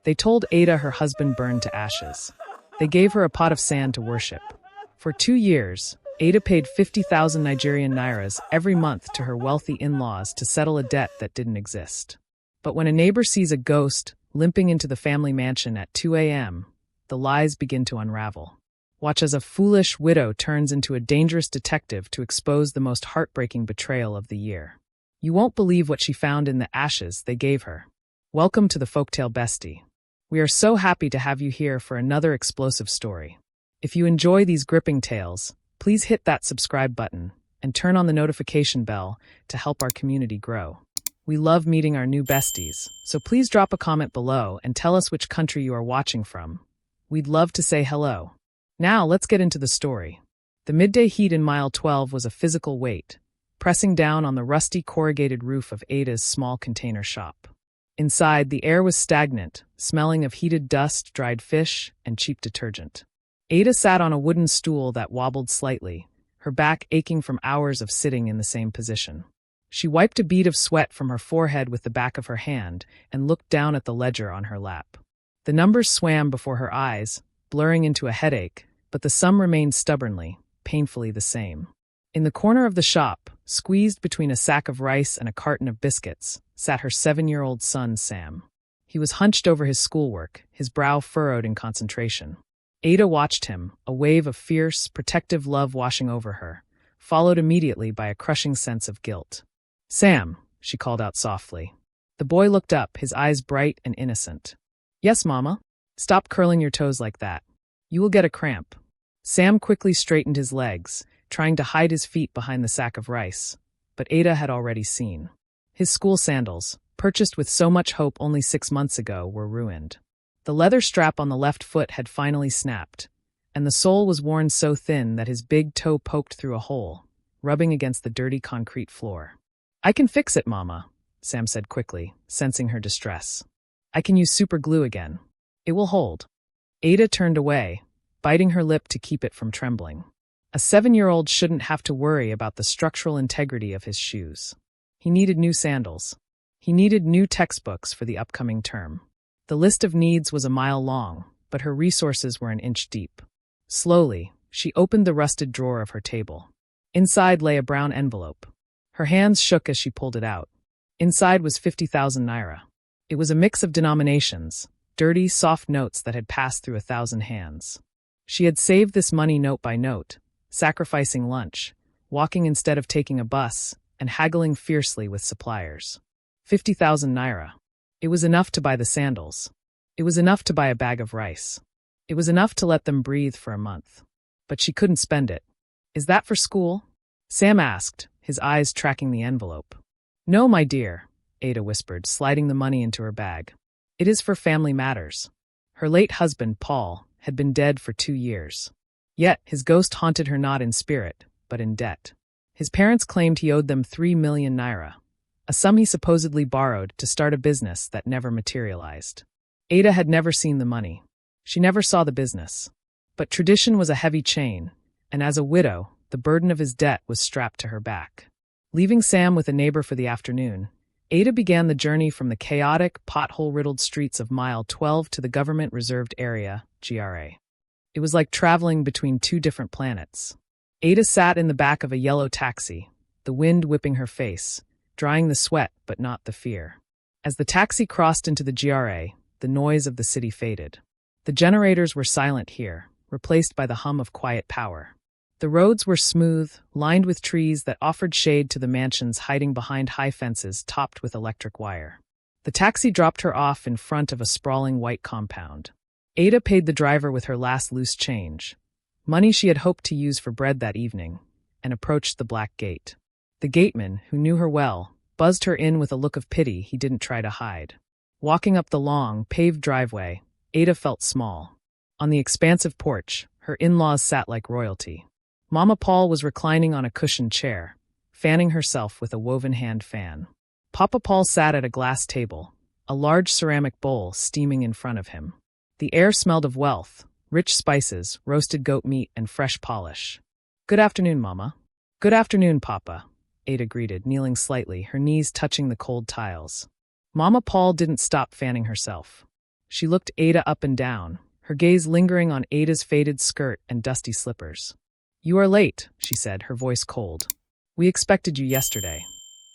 They told Ada her husband burned to ashes. They gave her a pot of sand to worship. For 2 years, Ada paid 50,000 Nigerian nairas every month to her wealthy in-laws to settle a debt that didn't exist. But when a neighbor sees a ghost limping into the family mansion at 2 a.m., the lies begin to unravel. Watch as a foolish widow turns into a dangerous detective to expose the most heartbreaking betrayal of the year. You won't believe what she found in the ashes they gave her. Welcome to the Folktale Bestie. We are so happy to have you here for another explosive story. If you enjoy these gripping tales, please hit that subscribe button and turn on the notification bell to help our community grow. We love meeting our new besties, so please drop a comment below and tell us which country you are watching from. We'd love to say hello. Now let's get into the story. The midday heat in mile 12 was a physical weight, pressing down on the rusty corrugated roof of Ada's small container shop. Inside, the air was stagnant, smelling of heated dust, dried fish, and cheap detergent. Ada sat on a wooden stool that wobbled slightly, her back aching from hours of sitting in the same position. She wiped a bead of sweat from her forehead with the back of her hand and looked down at the ledger on her lap. The numbers swam before her eyes, blurring into a headache, but the sum remained stubbornly, painfully the same. In the corner of the shop, squeezed between a sack of rice and a carton of biscuits, sat her 7-year-old son, Sam. He was hunched over his schoolwork, his brow furrowed in concentration. Ada watched him, a wave of fierce, protective love washing over her, followed immediately by a crushing sense of guilt. "Sam," she called out softly. The boy looked up, his eyes bright and innocent. "Yes, Mama? Stop curling your toes like that. You will get a cramp." Sam quickly straightened his legs, trying to hide his feet behind the sack of rice, but Ada had already seen. His school sandals, purchased with so much hope only 6 months ago, were ruined. The leather strap on the left foot had finally snapped, and the sole was worn so thin that his big toe poked through a hole, rubbing against the dirty concrete floor. "I can fix it, Mama," Sam said quickly, sensing her distress. "I can use super glue again. It will hold." Ada turned away, biting her lip to keep it from trembling. A 7-year-old shouldn't have to worry about the structural integrity of his shoes. He needed new sandals. He needed new textbooks for the upcoming term. The list of needs was a mile long, but her resources were an inch deep. Slowly, she opened the rusted drawer of her table. Inside lay a brown envelope. Her hands shook as she pulled it out. Inside was 50,000 naira. It was a mix of denominations, dirty, soft notes that had passed through 1,000 hands. She had saved this money note by note, sacrificing lunch, walking instead of taking a bus, and haggling fiercely with suppliers. 50,000 naira. It was enough to buy the sandals. It was enough to buy a bag of rice. It was enough to let them breathe for a month. But she couldn't spend it. "Is that for school?" Sam asked, his eyes tracking the envelope. "No, my dear," Ada whispered, sliding the money into her bag. "It is for family matters." Her late husband, Paul, had been dead for 2 years. Yet his ghost haunted her not in spirit, but in debt. His parents claimed he owed them 3 million naira, a sum he supposedly borrowed to start a business that never materialized. Ada had never seen the money. She never saw the business. But tradition was a heavy chain, and as a widow, the burden of his debt was strapped to her back. Leaving Sam with a neighbor for the afternoon, Ada began the journey from the chaotic, pothole-riddled streets of Mile 12 to the government-reserved area, GRA. It was like traveling between 2 different planets. Ada sat in the back of a yellow taxi, the wind whipping her face, drying the sweat but not the fear. As the taxi crossed into the GRA, the noise of the city faded. The generators were silent here, replaced by the hum of quiet power. The roads were smooth, lined with trees that offered shade to the mansions hiding behind high fences topped with electric wire. The taxi dropped her off in front of a sprawling white compound. Ada paid the driver with her last loose change, money she had hoped to use for bread that evening, and approached the black gate. The gateman, who knew her well, buzzed her in with a look of pity he didn't try to hide. Walking up the long, paved driveway, Ada felt small. On the expansive porch, her in-laws sat like royalty. Mama Paul was reclining on a cushioned chair, fanning herself with a woven hand fan. Papa Paul sat at a glass table, a large ceramic bowl steaming in front of him. The air smelled of wealth, rich spices, roasted goat meat, and fresh polish. "Good afternoon, Mama." "Good afternoon, Papa," Ada greeted, kneeling slightly, her knees touching the cold tiles. Mama Paul didn't stop fanning herself. She looked Ada up and down, her gaze lingering on Ada's faded skirt and dusty slippers. "You are late," she said, her voice cold. "We expected you yesterday."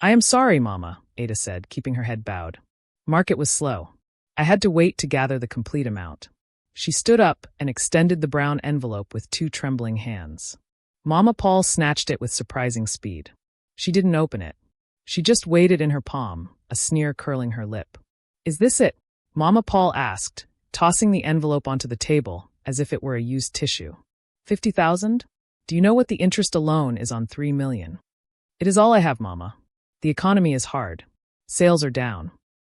"I am sorry, Mama," Ada said, keeping her head bowed. "Market was slow. I had to wait to gather the complete amount." She stood up and extended the brown envelope with 2 trembling hands. Mama Paul snatched it with surprising speed. She didn't open it. She just waited in her palm, a sneer curling her lip. "Is this it?" Mama Paul asked, tossing the envelope onto the table as if it were a used tissue. 50,000? Do you know what the interest alone is on 3 million? "It is all I have, Mama. The economy is hard. Sales are down."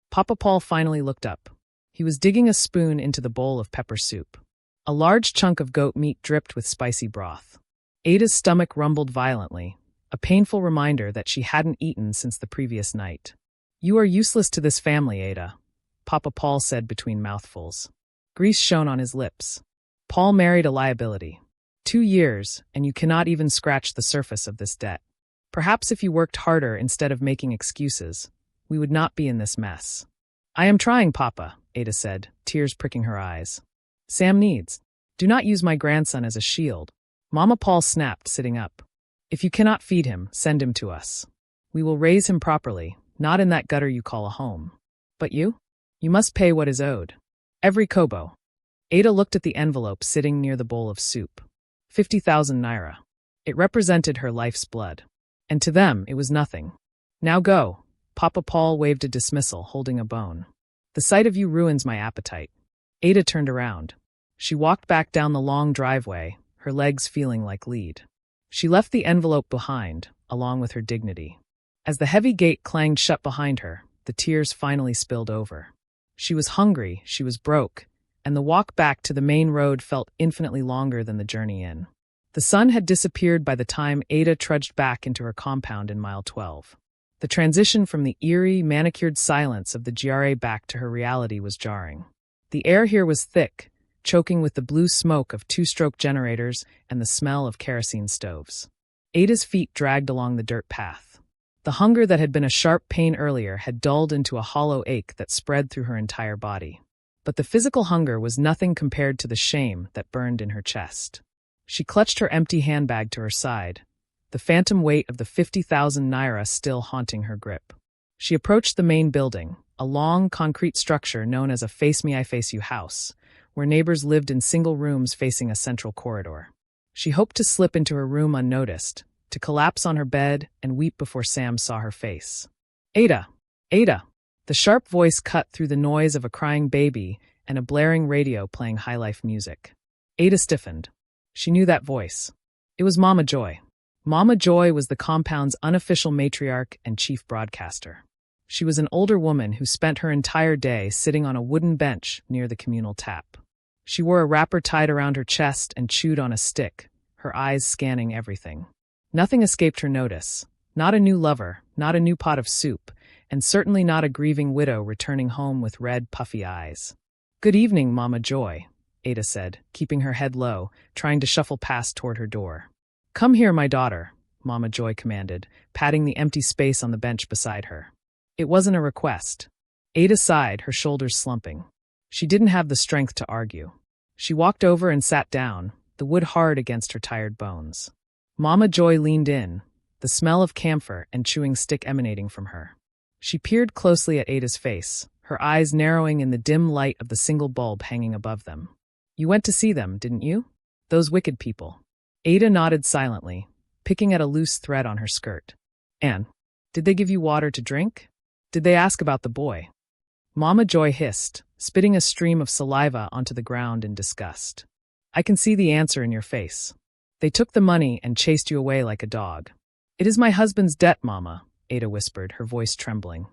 Papa Paul finally looked up. He was digging a spoon into the bowl of pepper soup. A large chunk of goat meat dripped with spicy broth. Ada's stomach rumbled violently, a painful reminder that she hadn't eaten since the previous night. "You are useless to this family, Ada," Papa Paul said between mouthfuls. Grease shone on his lips. "Paul married a liability. 2 years, and you cannot even scratch the surface of this debt. Perhaps if you worked harder instead of making excuses, we would not be in this mess." "I am trying, Papa," Ada said, tears pricking her eyes. "Sam needs. Do not use my grandson as a shield." Mama Paul snapped, sitting up. "If you cannot feed him, send him to us. We will raise him properly, not in that gutter you call a home. But you? You must pay what is owed. Every kobo." Ada looked at the envelope sitting near the bowl of soup. 50,000 naira. It represented her life's blood. And to them, it was nothing. "Now go." Papa Paul waved a dismissal, holding a bone. "The sight of you ruins my appetite." Ada turned around. She walked back down the long driveway, her legs feeling like lead. She left the envelope behind, along with her dignity. As the heavy gate clanged shut behind her, the tears finally spilled over. She was hungry, she was broke, and the walk back to the main road felt infinitely longer than the journey in. The sun had disappeared by the time Ada trudged back into her compound in mile 12. The transition from the eerie, manicured silence of the GRA back to her reality was jarring. The air here was thick, choking with the blue smoke of 2-stroke generators and the smell of kerosene stoves. Ada's feet dragged along the dirt path. The hunger that had been a sharp pain earlier had dulled into a hollow ache that spread through her entire body. But the physical hunger was nothing compared to the shame that burned in her chest. She clutched her empty handbag to her side, the phantom weight of the 50,000 naira still haunting her grip. She approached the main building, a long, concrete structure known as a face-me-I-face-you house, where neighbors lived in single rooms facing a central corridor. She hoped to slip into her room unnoticed, to collapse on her bed and weep before Sam saw her face. "Ada! Ada!" The sharp voice cut through the noise of a crying baby and a blaring radio playing high-life music. Ada stiffened. She knew that voice. It was Mama Joy. Mama Joy was the compound's unofficial matriarch and chief broadcaster. She was an older woman who spent her entire day sitting on a wooden bench near the communal tap. She wore a wrapper tied around her chest and chewed on a stick, her eyes scanning everything. Nothing escaped her notice. Not a new lover, not a new pot of soup, and certainly not a grieving widow returning home with red, puffy eyes. "Good evening, Mama Joy," Ada said, keeping her head low, trying to shuffle past toward her door. "Come here, my daughter," Mama Joy commanded, patting the empty space on the bench beside her. It wasn't a request. Ada sighed, her shoulders slumping. She didn't have the strength to argue. She walked over and sat down, the wood hard against her tired bones. Mama Joy leaned in, the smell of camphor and chewing stick emanating from her. She peered closely at Ada's face, her eyes narrowing in the dim light of the single bulb hanging above them. "You went to see them, didn't you? Those wicked people." Ada nodded silently, picking at a loose thread on her skirt. "And, did they give you water to drink? Did they ask about the boy?" Mama Joy hissed, spitting a stream of saliva onto the ground in disgust. "I can see the answer in your face. They took the money and chased you away like a dog." "It is my husband's debt, Mama," Ada whispered, her voice trembling.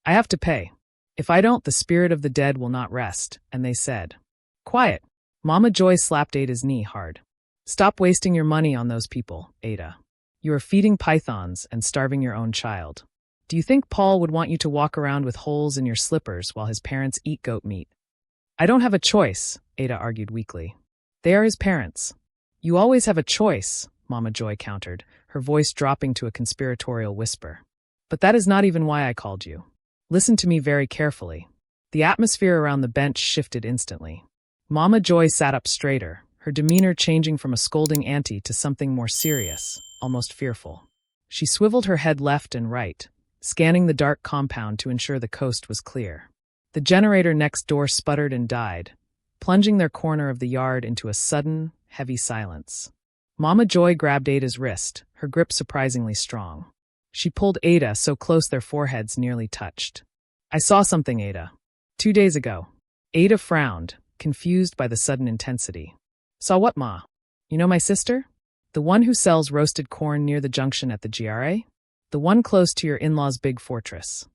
"I have to pay. If I don't, the spirit of the dead will not rest," and they said. "Quiet." Mama Joy slapped Ada's knee hard. "Stop wasting your money on those people, Ada. You are feeding pythons and starving your own child. Do you think Paul would want you to walk around with holes in your slippers while his parents eat goat meat?" "I don't have a choice," Ada argued weakly. "They are his parents." "You always have a choice," Mama Joy countered, her voice dropping to a conspiratorial whisper. "But that is not even why I called you. Listen to me very carefully. The atmosphere around the bench shifted instantly. Mama Joy sat up straighter, her demeanor changing from a scolding auntie to something more serious, almost fearful. She swiveled her head left and right, scanning the dark compound to ensure the coast was clear. The generator next door sputtered and died, plunging their corner of the yard into a sudden, heavy silence. Mama Joy grabbed Ada's wrist, her grip surprisingly strong. She pulled Ada so close their foreheads nearly touched. "I saw something, Ada. 2 days ago." Ada frowned, confused by the sudden intensity. "Saw what, Ma? You know my sister? The one who sells roasted corn near the junction at the GRA? The one close to your in-law's big fortress."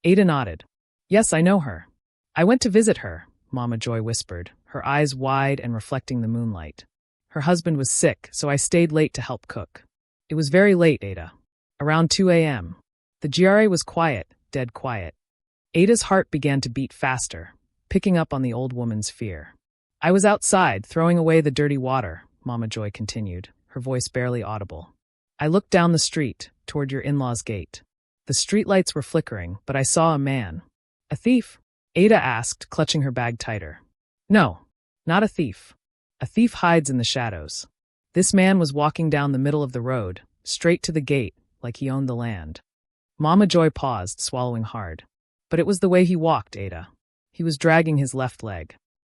Ada nodded. "Yes, I know her. I went to visit her," Mama Joy whispered, her eyes wide and reflecting the moonlight. "Her husband was sick, so I stayed late to help cook. It was very late, Ada. Around 2 a.m. The GRA was quiet, dead quiet." Ada's heart began to beat faster, picking up on the old woman's fear. "I was outside, throwing away the dirty water," Mama Joy continued, her voice barely audible. "I looked down the street, toward your in-law's gate. The streetlights were flickering, but I saw a man." "A thief?" Ada asked, clutching her bag tighter. "No, not a thief. A thief hides in the shadows. This man was walking down the middle of the road, straight to the gate, like he owned the land." Mama Joy paused, swallowing hard. "But it was the way he walked, Ada. He was dragging his left leg."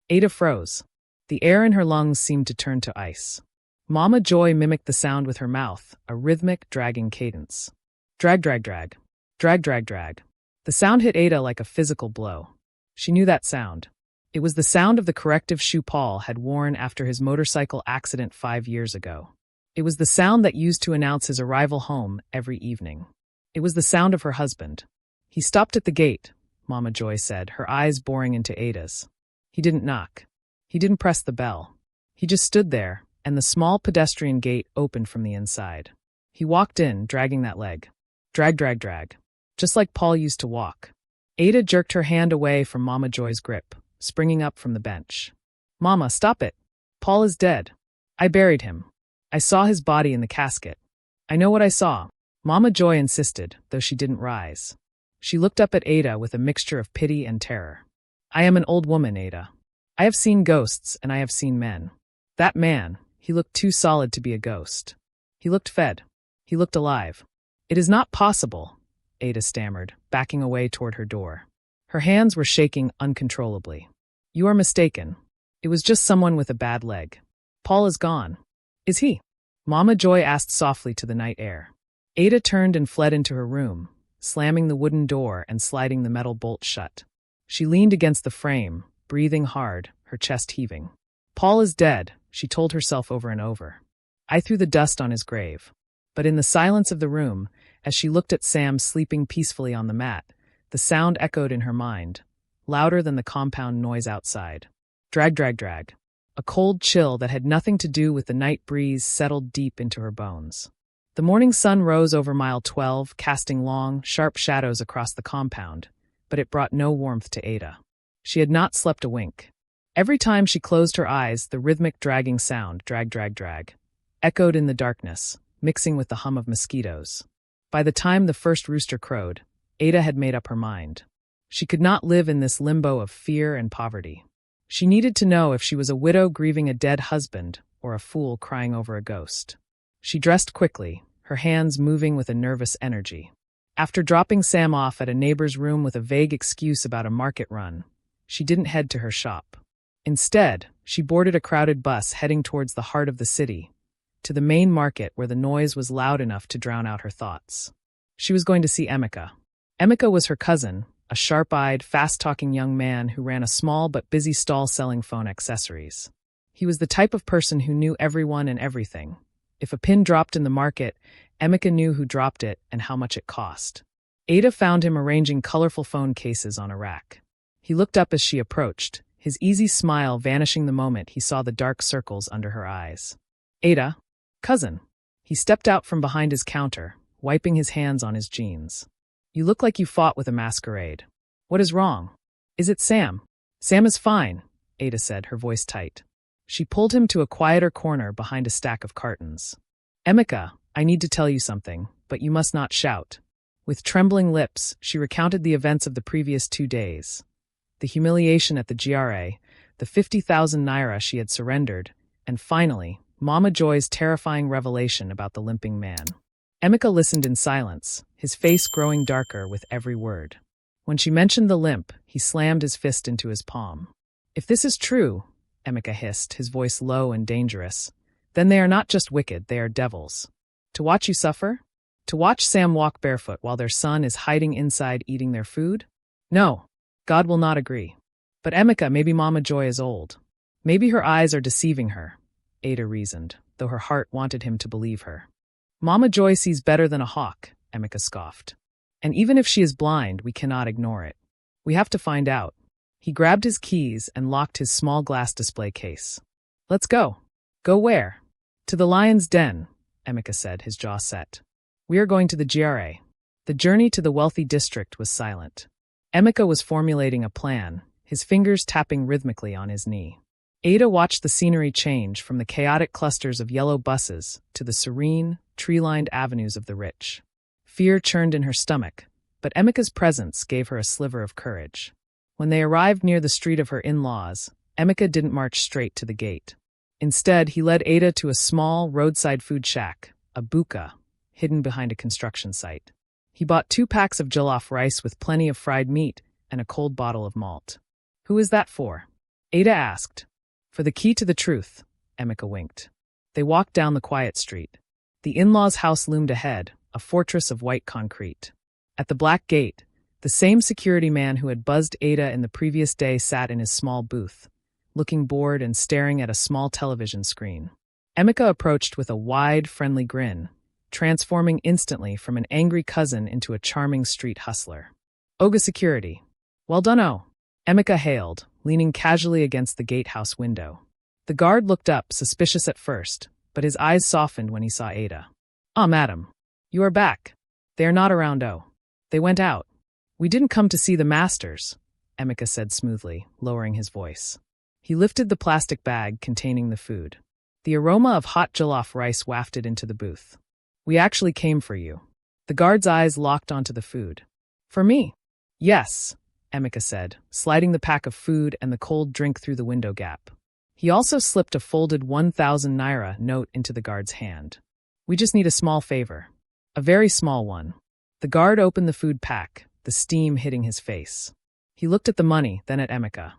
Ada froze. The air in her lungs seemed to turn to ice. Mama Joy mimicked the sound with her mouth, a rhythmic, dragging cadence. Drag, drag, drag. Drag, drag, drag. The sound hit Ada like a physical blow. She knew that sound. It was the sound of the corrective shoe Paul had worn after his motorcycle accident 5 years ago. It was the sound that used to announce his arrival home every evening. It was the sound of her husband. "He stopped at the gate," Mama Joy said, her eyes boring into Ada's. "He didn't knock. He didn't press the bell. He just stood there, and the small pedestrian gate opened from the inside. He walked in, dragging that leg. Drag, drag, drag. Just like Paul used to walk." Ada jerked her hand away from Mama Joy's grip, springing up from the bench. "Mama, stop it. Paul is dead. I buried him. I saw his body in the casket. I know what I saw." Mama Joy insisted, though she didn't rise. She looked up at Ada with a mixture of pity and terror. "I am an old woman, Ada. I have seen ghosts and I have seen men. That man, he looked too solid to be a ghost. He looked fed. He looked alive." "It is not possible," Ada stammered, backing away toward her door. Her hands were shaking uncontrollably. "You are mistaken. It was just someone with a bad leg. Paul is gone." "Is he?" Mama Joy asked softly to the night air. Ada turned and fled into her room, slamming the wooden door and sliding the metal bolt shut. She leaned against the frame, breathing hard, her chest heaving. "Paul is dead," she told herself over and over. "I threw the dust on his grave." But in the silence of the room, as she looked at Sam sleeping peacefully on the mat, the sound echoed in her mind, louder than the compound noise outside. Drag, drag, drag. A cold chill that had nothing to do with the night breeze settled deep into her bones. The morning sun rose over mile 12, casting long, sharp shadows across the compound, but it brought no warmth to Ada. She had not slept a wink. Every time she closed her eyes, the rhythmic dragging sound, drag, drag, drag, echoed in the darkness, mixing with the hum of mosquitoes. By the time the first rooster crowed, Ada had made up her mind. She could not live in this limbo of fear and poverty. She needed to know if she was a widow grieving a dead husband or a fool crying over a ghost. She dressed quickly, her hands moving with a nervous energy. After dropping Sam off at a neighbor's room with a vague excuse about a market run, she didn't head to her shop. Instead, she boarded a crowded bus heading towards the heart of the city, to the main market where the noise was loud enough to drown out her thoughts. She was going to see Emeka. Emeka was her cousin, a sharp-eyed, fast-talking young man who ran a small but busy stall selling phone accessories. He was the type of person who knew everyone and everything. If a pin dropped in the market, Emeka knew who dropped it and how much it cost. Ada found him arranging colorful phone cases on a rack. He looked up as she approached, his easy smile vanishing the moment he saw the dark circles under her eyes. "Ada, cousin." He stepped out from behind his counter, wiping his hands on his jeans. "You look like you fought with a masquerade. What is wrong?" "Is it Sam?" "Sam is fine," Ada said, her voice tight. She pulled him to a quieter corner behind a stack of cartons. "Emeka, I need to tell you something, but you must not shout." With trembling lips, she recounted the events of the previous 2 days. the humiliation at the GRA, the 50,000 naira she had surrendered, and finally, Mama Joy's terrifying revelation about the limping man. Emeka listened in silence, his face growing darker with every word. When she mentioned the limp, he slammed his fist into his palm. "If this is true," Emeka hissed, his voice low and dangerous, "then they are not just wicked, they are devils. To watch you suffer? To watch Sam walk barefoot while their son is hiding inside eating their food? No, God will not agree." "But Emeka, maybe Mama Joy is old. Maybe her eyes are deceiving her," Ada reasoned, though her heart wanted him to believe her. "Mama Joy sees better than a hawk," Emeka scoffed. "And even if she is blind, we cannot ignore it. We have to find out." He grabbed his keys and locked his small glass display case. "Let's go." "Go where?" "To the lion's den," Emeka said, his jaw set. "We are going to the GRA." The journey to the wealthy district was silent. Emeka was formulating a plan, his fingers tapping rhythmically on his knee. Ada watched the scenery change from the chaotic clusters of yellow buses to the serene, tree-lined avenues of the rich. Fear churned in her stomach, but Emeka's presence gave her a sliver of courage. When they arrived near the street of her in-laws, Emeka didn't march straight to the gate. Instead, he led Ada to a small, roadside food shack, a buka, hidden behind a construction site. He bought 2 packs of jollof rice with plenty of fried meat and a cold bottle of malt. "Who is that for?" Ada asked. "For the key to the truth," Emeka winked. They walked down the quiet street. The in-laws' house loomed ahead, a fortress of white concrete. At the black gate, the same security man who had buzzed Ada in the previous day sat in his small booth, looking bored and staring at a small television screen. Emeka approached with a wide, friendly grin, transforming instantly from an angry cousin into a charming street hustler. "Oga Security." "Well done, oh," Emeka hailed, leaning casually against the gatehouse window. The guard looked up, suspicious at first, but his eyes softened when he saw Ada. "Ah, madam. You are back. They are not around, oh. They went out." "We didn't come to see the masters," Emeka said smoothly, lowering his voice. He lifted the plastic bag containing the food. The aroma of hot jollof rice wafted into the booth. "We actually came for you." The guard's eyes locked onto the food. "For me?" "Yes," Emeka said, sliding the pack of food and the cold drink through the window gap. He also slipped a folded 1,000 naira note into the guard's hand. "We just need a small favor. A very small one." The guard opened the food pack, the steam hitting his face. He looked at the money, then at Emeka.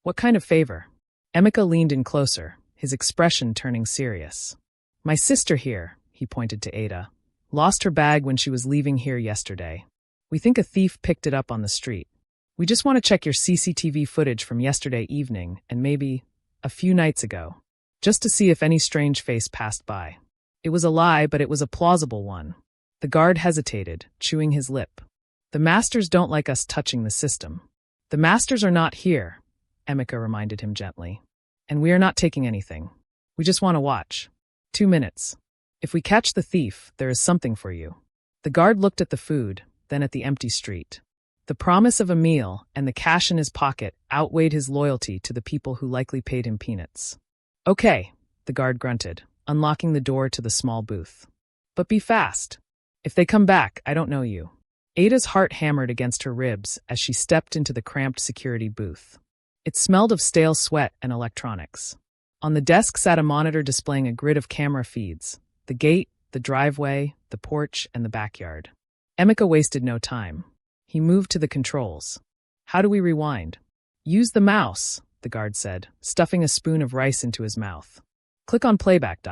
"What kind of favor?" Emeka leaned in closer, his expression turning serious. "My sister here," he pointed to Ada, "lost her bag when she was leaving here yesterday. We think a thief picked it up on the street. We just want to check your CCTV footage from yesterday evening and maybe a few nights ago, just to see if any strange face passed by." It was a lie, but it was a plausible one. The guard hesitated, chewing his lip. "The masters don't like us touching the system." "The masters are not here," Emeka reminded him gently. "And we are not taking anything. We just want to watch. 2 minutes. If we catch the thief, there is something for you." The guard looked at the food, then at the empty street. The promise of a meal and the cash in his pocket outweighed his loyalty to the people who likely paid him peanuts. "Okay," the guard grunted, unlocking the door to the small booth. "But be fast. If they come back, I don't know you." Ada's heart hammered against her ribs as she stepped into the cramped security booth. It smelled of stale sweat and electronics. On the desk sat a monitor displaying a grid of camera feeds: the gate, the driveway, the porch, and the backyard. Emeka wasted no time. He moved to the controls. "How do we rewind?" "Use the mouse," the guard said, stuffing a spoon of rice into his mouth. "Click on playback.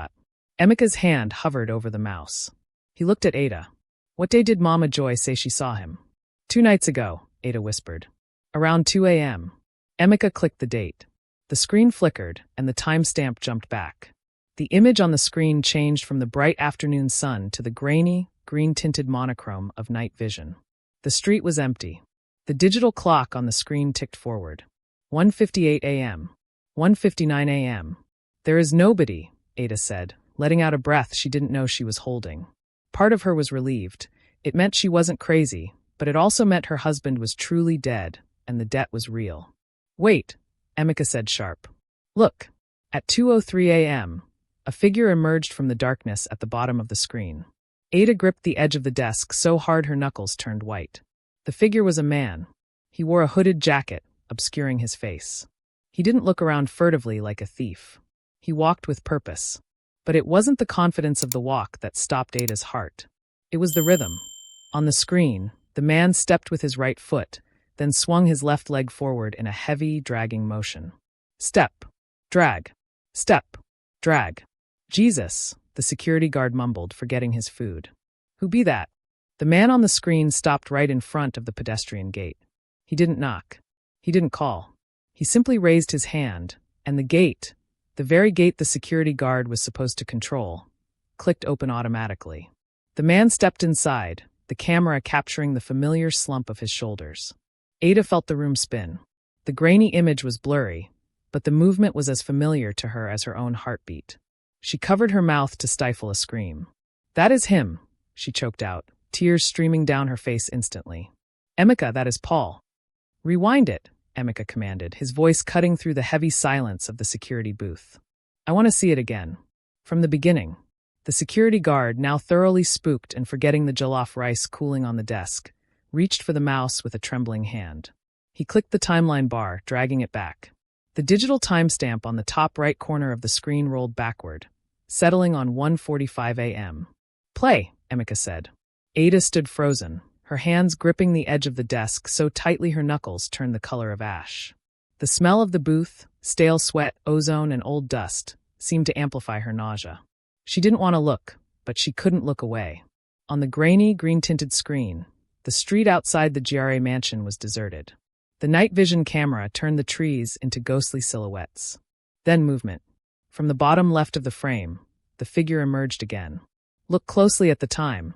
Emeka's hand hovered over the mouse. He looked at Ada. "What day did Mama Joy say she saw him?" 2 nights ago, Ada whispered. "Around 2 a.m. Emeka clicked the date. The screen flickered, and the timestamp jumped back. The image on the screen changed from the bright afternoon sun to the grainy, green-tinted monochrome of night vision. The street was empty. The digital clock on the screen ticked forward. 1:58 a.m. 1:59 a.m. "There is nobody," Ada said, letting out a breath she didn't know she was holding. Part of her was relieved. It meant she wasn't crazy, but it also meant her husband was truly dead, and the debt was real. "Wait," Emeka said sharp. "Look." At 2:03 a.m., a figure emerged from the darkness at the bottom of the screen. Ada gripped the edge of the desk so hard her knuckles turned white. The figure was a man. He wore a hooded jacket, obscuring his face. He didn't look around furtively like a thief. He walked with purpose. But it wasn't the confidence of the walk that stopped Ada's heart. It was the rhythm. On the screen, the man stepped with his right foot, then swung his left leg forward in a heavy, dragging motion. Step. Drag. Step. Drag. Jesus, the security guard mumbled, forgetting his food. Who be that? The man on the screen stopped right in front of the pedestrian gate. He didn't knock. He didn't call. He simply raised his hand, and the gate, the very gate the security guard was supposed to control, clicked open automatically. The man stepped inside, the camera capturing the familiar slump of his shoulders. Ada felt the room spin. The grainy image was blurry, but the movement was as familiar to her as her own heartbeat. She covered her mouth to stifle a scream. "That is him," she choked out, tears streaming down her face instantly. "Emeka, that is Paul." "Rewind it," Emeka commanded, his voice cutting through the heavy silence of the security booth. "I want to see it again. From the beginning." The security guard, now thoroughly spooked and forgetting the jollof rice cooling on the desk, reached for the mouse with a trembling hand. He clicked the timeline bar, dragging it back. The digital timestamp on the top right corner of the screen rolled backward, settling on 1:45 a.m. "Play," Emeka said. Ada stood frozen, her hands gripping the edge of the desk so tightly her knuckles turned the color of ash. The smell of the booth, stale sweat, ozone, and old dust, seemed to amplify her nausea. She didn't want to look, but she couldn't look away. On the grainy, green-tinted screen, the street outside the GRA mansion was deserted. The night vision camera turned the trees into ghostly silhouettes. Then movement. From the bottom left of the frame, the figure emerged again. "Look closely at the time."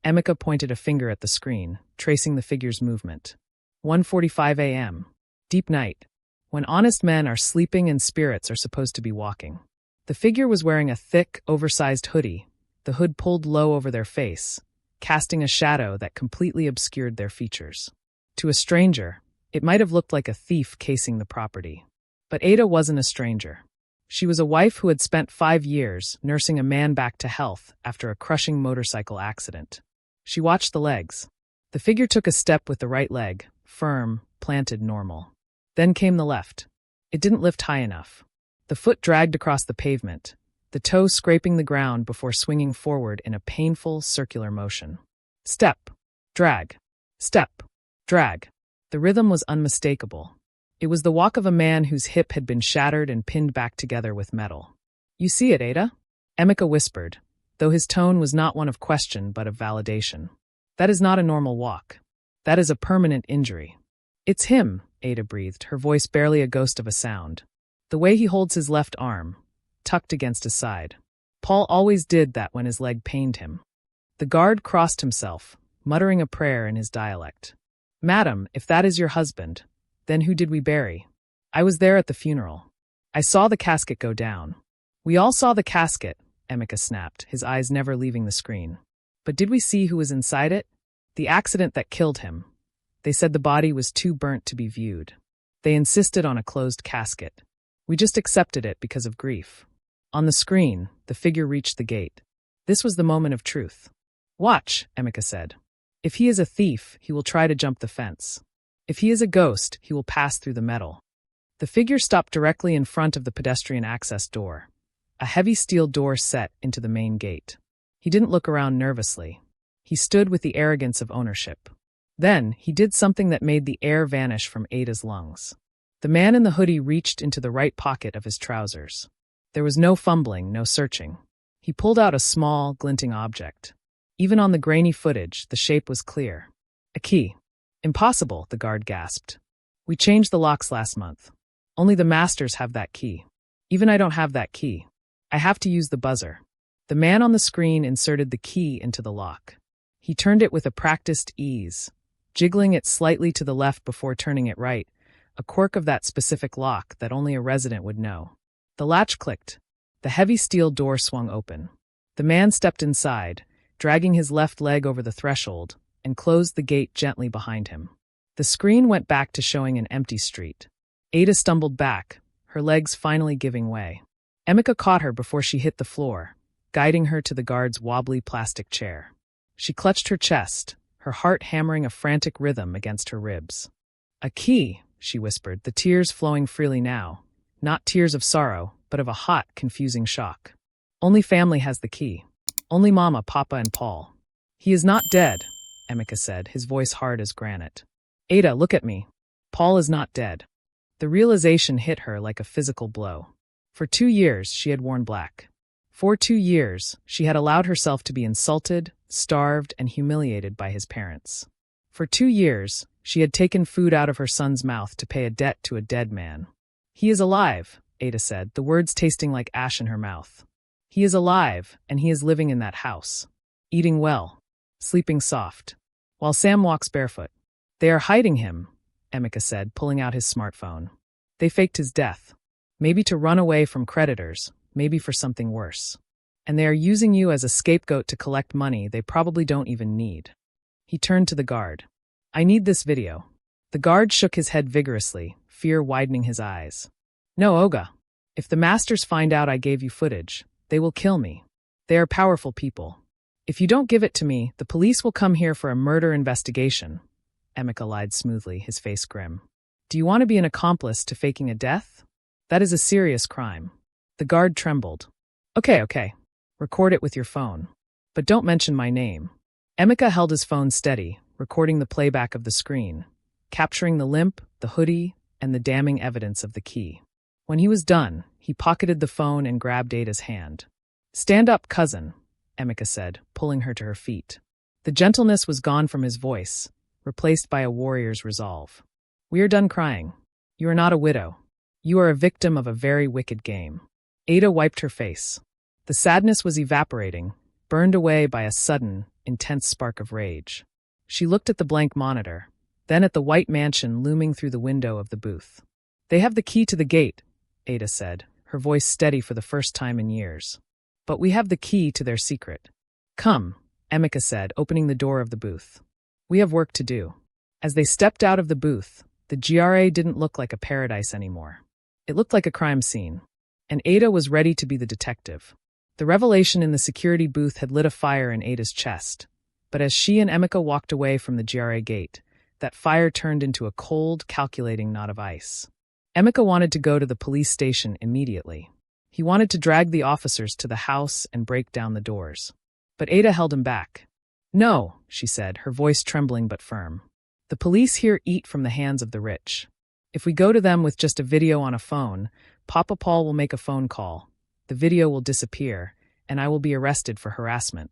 Emeka pointed a finger at the screen, tracing the figure's movement. 1:45 a.m. Deep night. When honest men are sleeping and spirits are supposed to be walking. The figure was wearing a thick, oversized hoodie, the hood pulled low over their face, casting a shadow that completely obscured their features. To a stranger, it might have looked like a thief casing the property. But Ada wasn't a stranger. She was a wife who had spent 5 years nursing a man back to health after a crushing motorcycle accident. She watched the legs. The figure took a step with the right leg, firm, planted, normal. Then came the left. It didn't lift high enough. The foot dragged across the pavement, the toe scraping the ground before swinging forward in a painful, circular motion. Step. Drag. Step. Drag. The rhythm was unmistakable. It was the walk of a man whose hip had been shattered and pinned back together with metal. "You see it, Ada?" Emeka whispered, though his tone was not one of question but of validation. "That is not a normal walk. That is a permanent injury." "It's him," Ada breathed, her voice barely a ghost of a sound. "The way he holds his left arm, tucked against his side. Paul always did that when his leg pained him." The guard crossed himself, muttering a prayer in his dialect. "Madam, if that is your husband, then who did we bury?" "I was there at the funeral. I saw the casket go down." "We all saw the casket," Emeka snapped, his eyes never leaving the screen. "But did we see who was inside it? The accident that killed him. They said the body was too burnt to be viewed. They insisted on a closed casket. We just accepted it because of grief." On the screen, the figure reached the gate. This was the moment of truth. "Watch," Emeka said. "If he is a thief, he will try to jump the fence. If he is a ghost, he will pass through the metal." The figure stopped directly in front of the pedestrian access door, a heavy steel door set into the main gate. He didn't look around nervously. He stood with the arrogance of ownership. Then, he did something that made the air vanish from Ada's lungs. The man in the hoodie reached into the right pocket of his trousers. There was no fumbling, no searching. He pulled out a small, glinting object. Even on the grainy footage, the shape was clear. A key. "Impossible," the guard gasped. "We changed the locks last month. Only the masters have that key. Even I don't have that key. I have to use the buzzer." The man on the screen inserted the key into the lock. He turned it with a practiced ease, jiggling it slightly to the left before turning it right, a quirk of that specific lock that only a resident would know. The latch clicked. The heavy steel door swung open. The man stepped inside, dragging his left leg over the threshold, and closed the gate gently behind him. The screen went back to showing an empty street. Ada stumbled back, her legs finally giving way. Emeka caught her before she hit the floor, guiding her to the guard's wobbly plastic chair. She clutched her chest, her heart hammering a frantic rhythm against her ribs. "A key," she whispered, the tears flowing freely now. Not tears of sorrow, but of a hot, confusing shock. Only family has the key. Only Mama, Papa, and Paul. He is not dead, Emeka said, his voice hard as granite. Ada, look at me. Paul is not dead. The realization hit her like a physical blow. For 2 years, she had worn black. For 2 years, she had allowed herself to be insulted, starved, and humiliated by his parents. For 2 years, she had taken food out of her son's mouth to pay a debt to a dead man. He is alive, Ada said, the words tasting like ash in her mouth. He is alive, and he is living in that house. Eating well. Sleeping soft. While Sam walks barefoot. They are hiding him, Emeka said, pulling out his smartphone. They faked his death. Maybe to run away from creditors, maybe for something worse. And they are using you as a scapegoat to collect money they probably don't even need. He turned to the guard. I need this video. The guard shook his head vigorously, fear widening his eyes. No, Oga. If the masters find out I gave you footage, they will kill me. They are powerful people. If you don't give it to me, the police will come here for a murder investigation. Emeka lied smoothly, his face grim. Do you want to be an accomplice to faking a death? That is a serious crime. The guard trembled. Okay. Record it with your phone. But don't mention my name. Emeka held his phone steady, recording the playback of the screen, capturing the limp, the hoodie, and the damning evidence of the key. When he was done, he pocketed the phone and grabbed Ada's hand. Stand up, cousin, Emeka said, pulling her to her feet. The gentleness was gone from his voice, replaced by a warrior's resolve. We are done crying. You are not a widow. You are a victim of a very wicked game. Ada wiped her face. The sadness was evaporating, burned away by a sudden, intense spark of rage. She looked at the blank monitor, then at the white mansion looming through the window of the booth. They have the key to the gate, Ada said, her voice steady for the first time in years. But we have the key to their secret. Come, Emeka said, opening the door of the booth. We have work to do. As they stepped out of the booth, the GRA didn't look like a paradise anymore. It looked like a crime scene. And Ada was ready to be the detective. The revelation in the security booth had lit a fire in Ada's chest. But as she and Emeka walked away from the GRA gate, that fire turned into a cold, calculating knot of ice. Emeka wanted to go to the police station immediately. He wanted to drag the officers to the house and break down the doors. But Ada held him back. No, she said, her voice trembling but firm. The police here eat from the hands of the rich. If we go to them with just a video on a phone, Papa Paul will make a phone call. The video will disappear, and I will be arrested for harassment.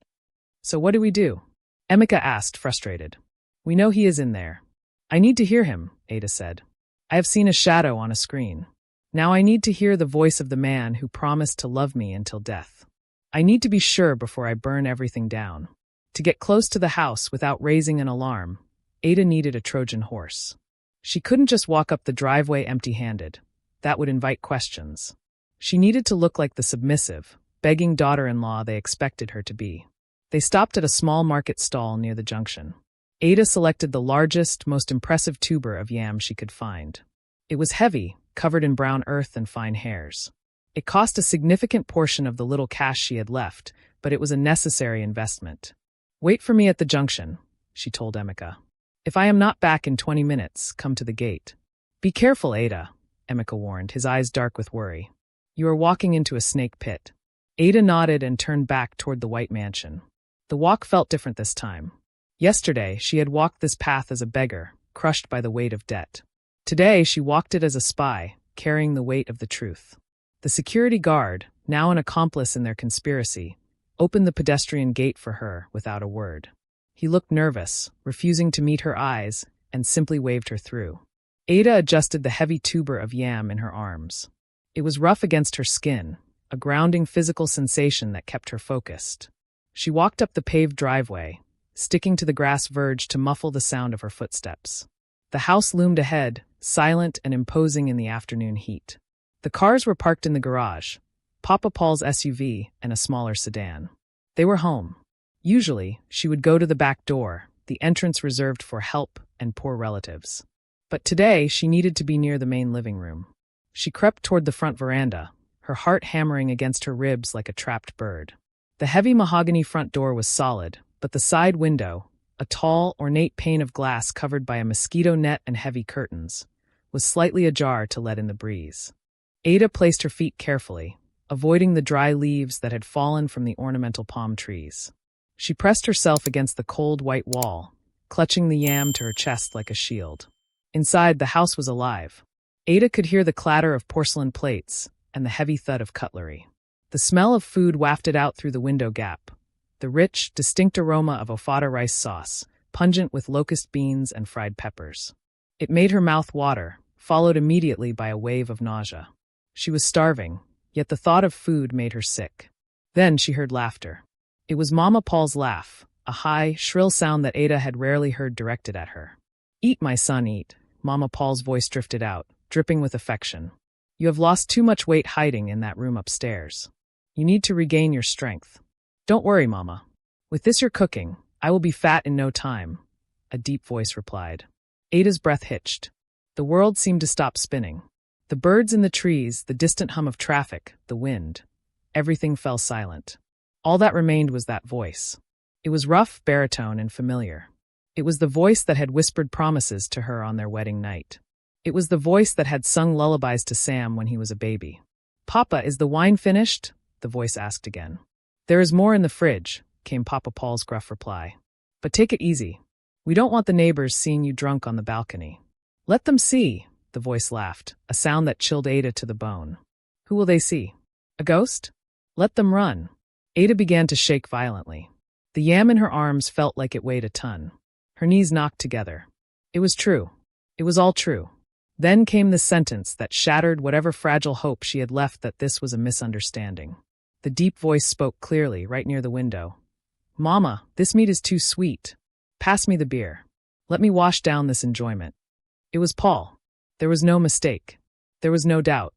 So what do we do? Emeka asked, frustrated. We know he is in there. I need to hear him, Ada said. I have seen a shadow on a screen. Now I need to hear the voice of the man who promised to love me until death. I need to be sure before I burn everything down. To get close to the house without raising an alarm, Ada needed a Trojan horse. She couldn't just walk up the driveway empty-handed. That would invite questions. She needed to look like the submissive, begging daughter-in-law they expected her to be. They stopped at a small market stall near the junction. Ada selected the largest, most impressive tuber of yam she could find. It was heavy, covered in brown earth and fine hairs. It cost a significant portion of the little cash she had left, but it was a necessary investment. Wait for me at the junction, she told Emeka. If I am not back in 20 minutes, come to the gate. Be careful, Ada, Emeka warned, his eyes dark with worry. You are walking into a snake pit. Ada nodded and turned back toward the white mansion. The walk felt different this time. Yesterday, she had walked this path as a beggar, crushed by the weight of debt. Today, she walked it as a spy, carrying the weight of the truth. The security guard, now an accomplice in their conspiracy, opened the pedestrian gate for her without a word. He looked nervous, refusing to meet her eyes, and simply waved her through. Ada adjusted the heavy tuber of yam in her arms. It was rough against her skin, a grounding physical sensation that kept her focused. She walked up the paved driveway, sticking to the grass verge to muffle the sound of her footsteps. The house loomed ahead, silent and imposing in the afternoon heat. The cars were parked in the garage, Papa Paul's SUV and a smaller sedan. They were home. Usually, she would go to the back door, the entrance reserved for help and poor relatives. But today, she needed to be near the main living room. She crept toward the front veranda, her heart hammering against her ribs like a trapped bird. The heavy mahogany front door was solid, but the side window, a tall, ornate pane of glass covered by a mosquito net and heavy curtains, was slightly ajar to let in the breeze. Ada placed her feet carefully, avoiding the dry leaves that had fallen from the ornamental palm trees. She pressed herself against the cold white wall, clutching the yam to her chest like a shield. Inside, the house was alive. Ada could hear the clatter of porcelain plates and the heavy thud of cutlery. The smell of food wafted out through the window gap, the rich, distinct aroma of ofada rice sauce, pungent with locust beans and fried peppers. It made her mouth water, followed immediately by a wave of nausea. She was starving, yet the thought of food made her sick. Then she heard laughter. It was Mama Paul's laugh, a high, shrill sound that Ada had rarely heard directed at her. "Eat, my son, eat," Mama Paul's voice drifted out, dripping with affection. "You have lost too much weight hiding in that room upstairs. You need to regain your strength. Don't worry, Mama. With this you're cooking, I will be fat in no time," a deep voice replied. Ada's breath hitched. The world seemed to stop spinning. The birds in the trees, the distant hum of traffic, the wind. Everything fell silent. All that remained was that voice. It was rough, baritone, and familiar. It was the voice that had whispered promises to her on their wedding night. It was the voice that had sung lullabies to Sam when he was a baby. "Papa, is the wine finished?" the voice asked again. "There is more in the fridge," came Papa Paul's gruff reply. "But take it easy. We don't want the neighbors seeing you drunk on the balcony." "Let them see," the voice laughed, a sound that chilled Ada to the bone. "Who will they see? A ghost? Let them run." Ada began to shake violently. The yam in her arms felt like it weighed a ton. Her knees knocked together. It was true. It was all true. Then came the sentence that shattered whatever fragile hope she had left that this was a misunderstanding. The deep voice spoke clearly, right near the window. "Mama, this meat is too sweet. Pass me the beer. Let me wash down this enjoyment." It was Paul. There was no mistake. There was no doubt.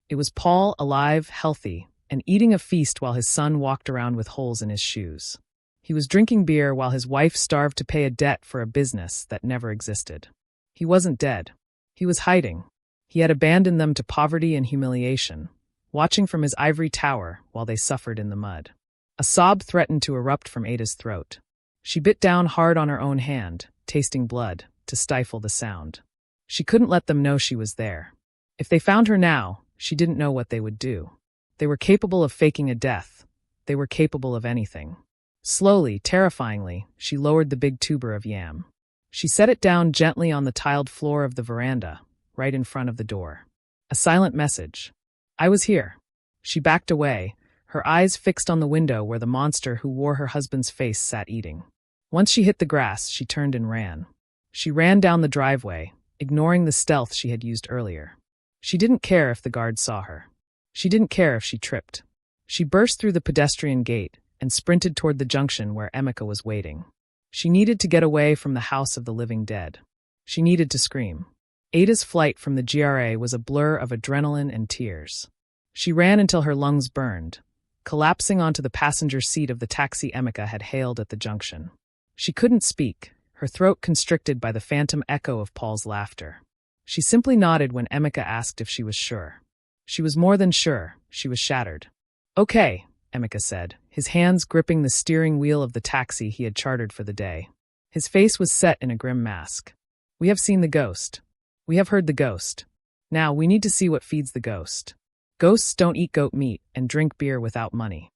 It was Paul, alive, healthy, and eating a feast while his son walked around with holes in his shoes. He was drinking beer while his wife starved to pay a debt for a business that never existed. He wasn't dead. He was hiding. He had abandoned them to poverty and humiliation, watching from his ivory tower while they suffered in the mud. A sob threatened to erupt from Ada's throat. She bit down hard on her own hand, tasting blood, to stifle the sound. She couldn't let them know she was there. If they found her now, she didn't know what they would do. They were capable of faking a death. They were capable of anything. Slowly, terrifyingly, she lowered the big tuber of yam. She set it down gently on the tiled floor of the veranda, right in front of the door. A silent message. "I was here." She backed away, her eyes fixed on the window where the monster who wore her husband's face sat eating. Once she hit the grass, she turned and ran. She ran down the driveway, ignoring the stealth she had used earlier. She didn't care if the guards saw her. She didn't care if she tripped. She burst through the pedestrian gate and sprinted toward the junction where Emeka was waiting. She needed to get away from the house of the living dead. She needed to scream. Ada's flight from the GRA was a blur of adrenaline and tears. She ran until her lungs burned, collapsing onto the passenger seat of the taxi Emeka had hailed at the junction. She couldn't speak, her throat constricted by the phantom echo of Paul's laughter. She simply nodded when Emeka asked if she was sure. She was more than sure, she was shattered. "Okay," Emeka said, his hands gripping the steering wheel of the taxi he had chartered for the day. His face was set in a grim mask. "We have seen the ghost. We have heard the ghost. Now we need to see what feeds the ghost. Ghosts don't eat goat meat and drink beer without money."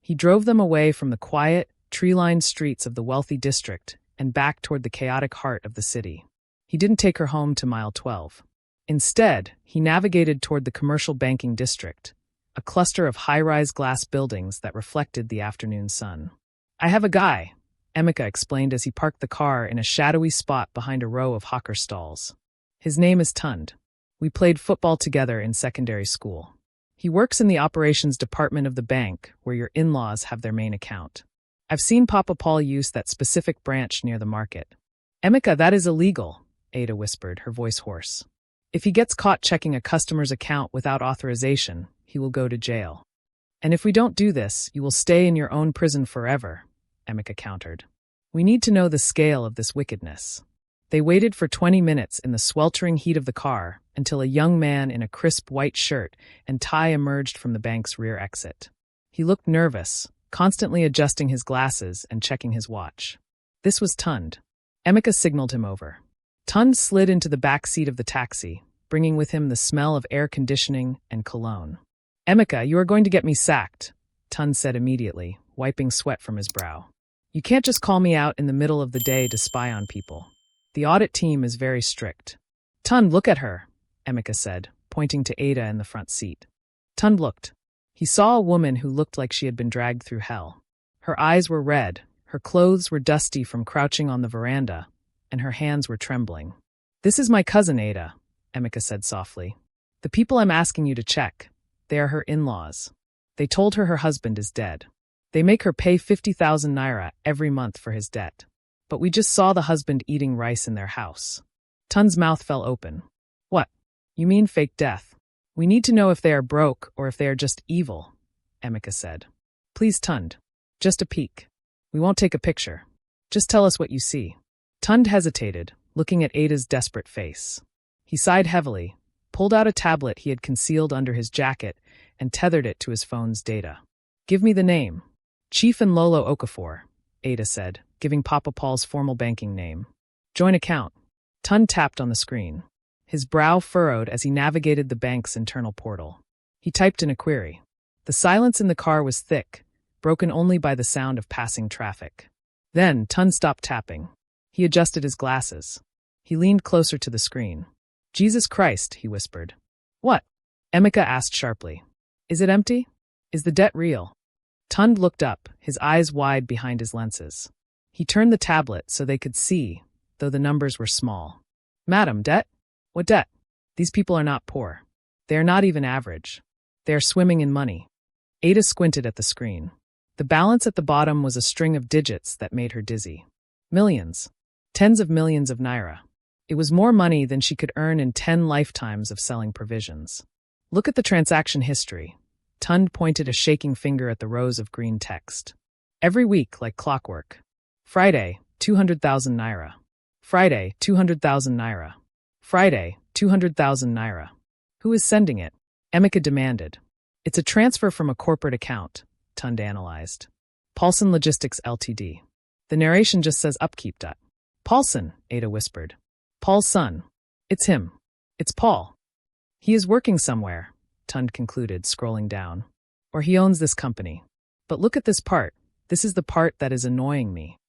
He drove them away from the quiet, tree-lined streets of the wealthy district and back toward the chaotic heart of the city. He didn't take her home to mile 12. Instead, he navigated toward the commercial banking district, a cluster of high-rise glass buildings that reflected the afternoon sun. "I have a guy," Emeka explained as he parked the car in a shadowy spot behind a row of hawker stalls. "His name is Tund. We played football together in secondary school. He works in the operations department of the bank where your in-laws have their main account. I've seen Papa Paul use that specific branch near the market." "Emeka, that is illegal," Ada whispered, her voice hoarse. "If he gets caught checking a customer's account without authorization, he will go to jail. And if we don't do this, you will stay in your own prison forever," Emeka countered. "We need to know the scale of this wickedness." They waited for 20 minutes in the sweltering heat of the car until a young man in a crisp white shirt and tie emerged from the bank's rear exit. He looked nervous, constantly adjusting his glasses and checking his watch. This was Tund. Emeka signaled him over. Tund slid into the back seat of the taxi, bringing with him the smell of air conditioning and cologne. "Emeka, you are going to get me sacked," Tund said immediately, wiping sweat from his brow. "You can't just call me out in the middle of the day to spy on people. The audit team is very strict." "Tund, look at her," Emeka said, pointing to Ada in the front seat. Tund looked. He saw a woman who looked like she had been dragged through hell. Her eyes were red, her clothes were dusty from crouching on the veranda, and her hands were trembling. "This is my cousin Ada," Emeka said softly. "The people I'm asking you to check, they are her in-laws. They told her husband is dead. They make her pay 50,000 naira every month for his debt. But we just saw the husband eating rice in their house." Tund's mouth fell open. "What? You mean fake death? We need to know if they are broke or if they are just evil," Emeka said. "Please, Tund. Just a peek. We won't take a picture. Just tell us what you see." Tund hesitated, looking at Ada's desperate face. He sighed heavily, pulled out a tablet he had concealed under his jacket, and tethered it to his phone's data. "Give me the name." "Chief and Lolo Okafor," Ada said, giving Papa Paul's formal banking name. "Join account." Tund tapped on the screen. His brow furrowed as he navigated the bank's internal portal. He typed in a query. The silence in the car was thick, broken only by the sound of passing traffic. Then Tund stopped tapping. He adjusted his glasses. He leaned closer to the screen. "Jesus Christ," he whispered. "What?" Emeka asked sharply. "Is it empty? Is the debt real?" Tund looked up, his eyes wide behind his lenses. He turned the tablet so they could see, though the numbers were small. "Madam, debt? What debt? These people are not poor. They are not even average. They are swimming in money." Ada squinted at the screen. The balance at the bottom was a string of digits that made her dizzy. Millions. Tens of millions of naira. It was more money than she could earn in 10 lifetimes of selling provisions. "Look at the transaction history." Tund pointed a shaking finger at the rows of green text. "Every week, like clockwork. Friday, 200,000 naira. Friday, 200,000 naira. Friday, 200,000 naira. Who is sending it?" Emeka demanded. "It's a transfer from a corporate account," Tund analyzed. "Paulson Logistics Ltd. The narration just says upkeep. "Paulson," Ada whispered. "Paul's son. It's him. It's Paul. He is working somewhere," Tund concluded, scrolling down. "Or he owns this company. But look at this part. This is the part that is annoying me."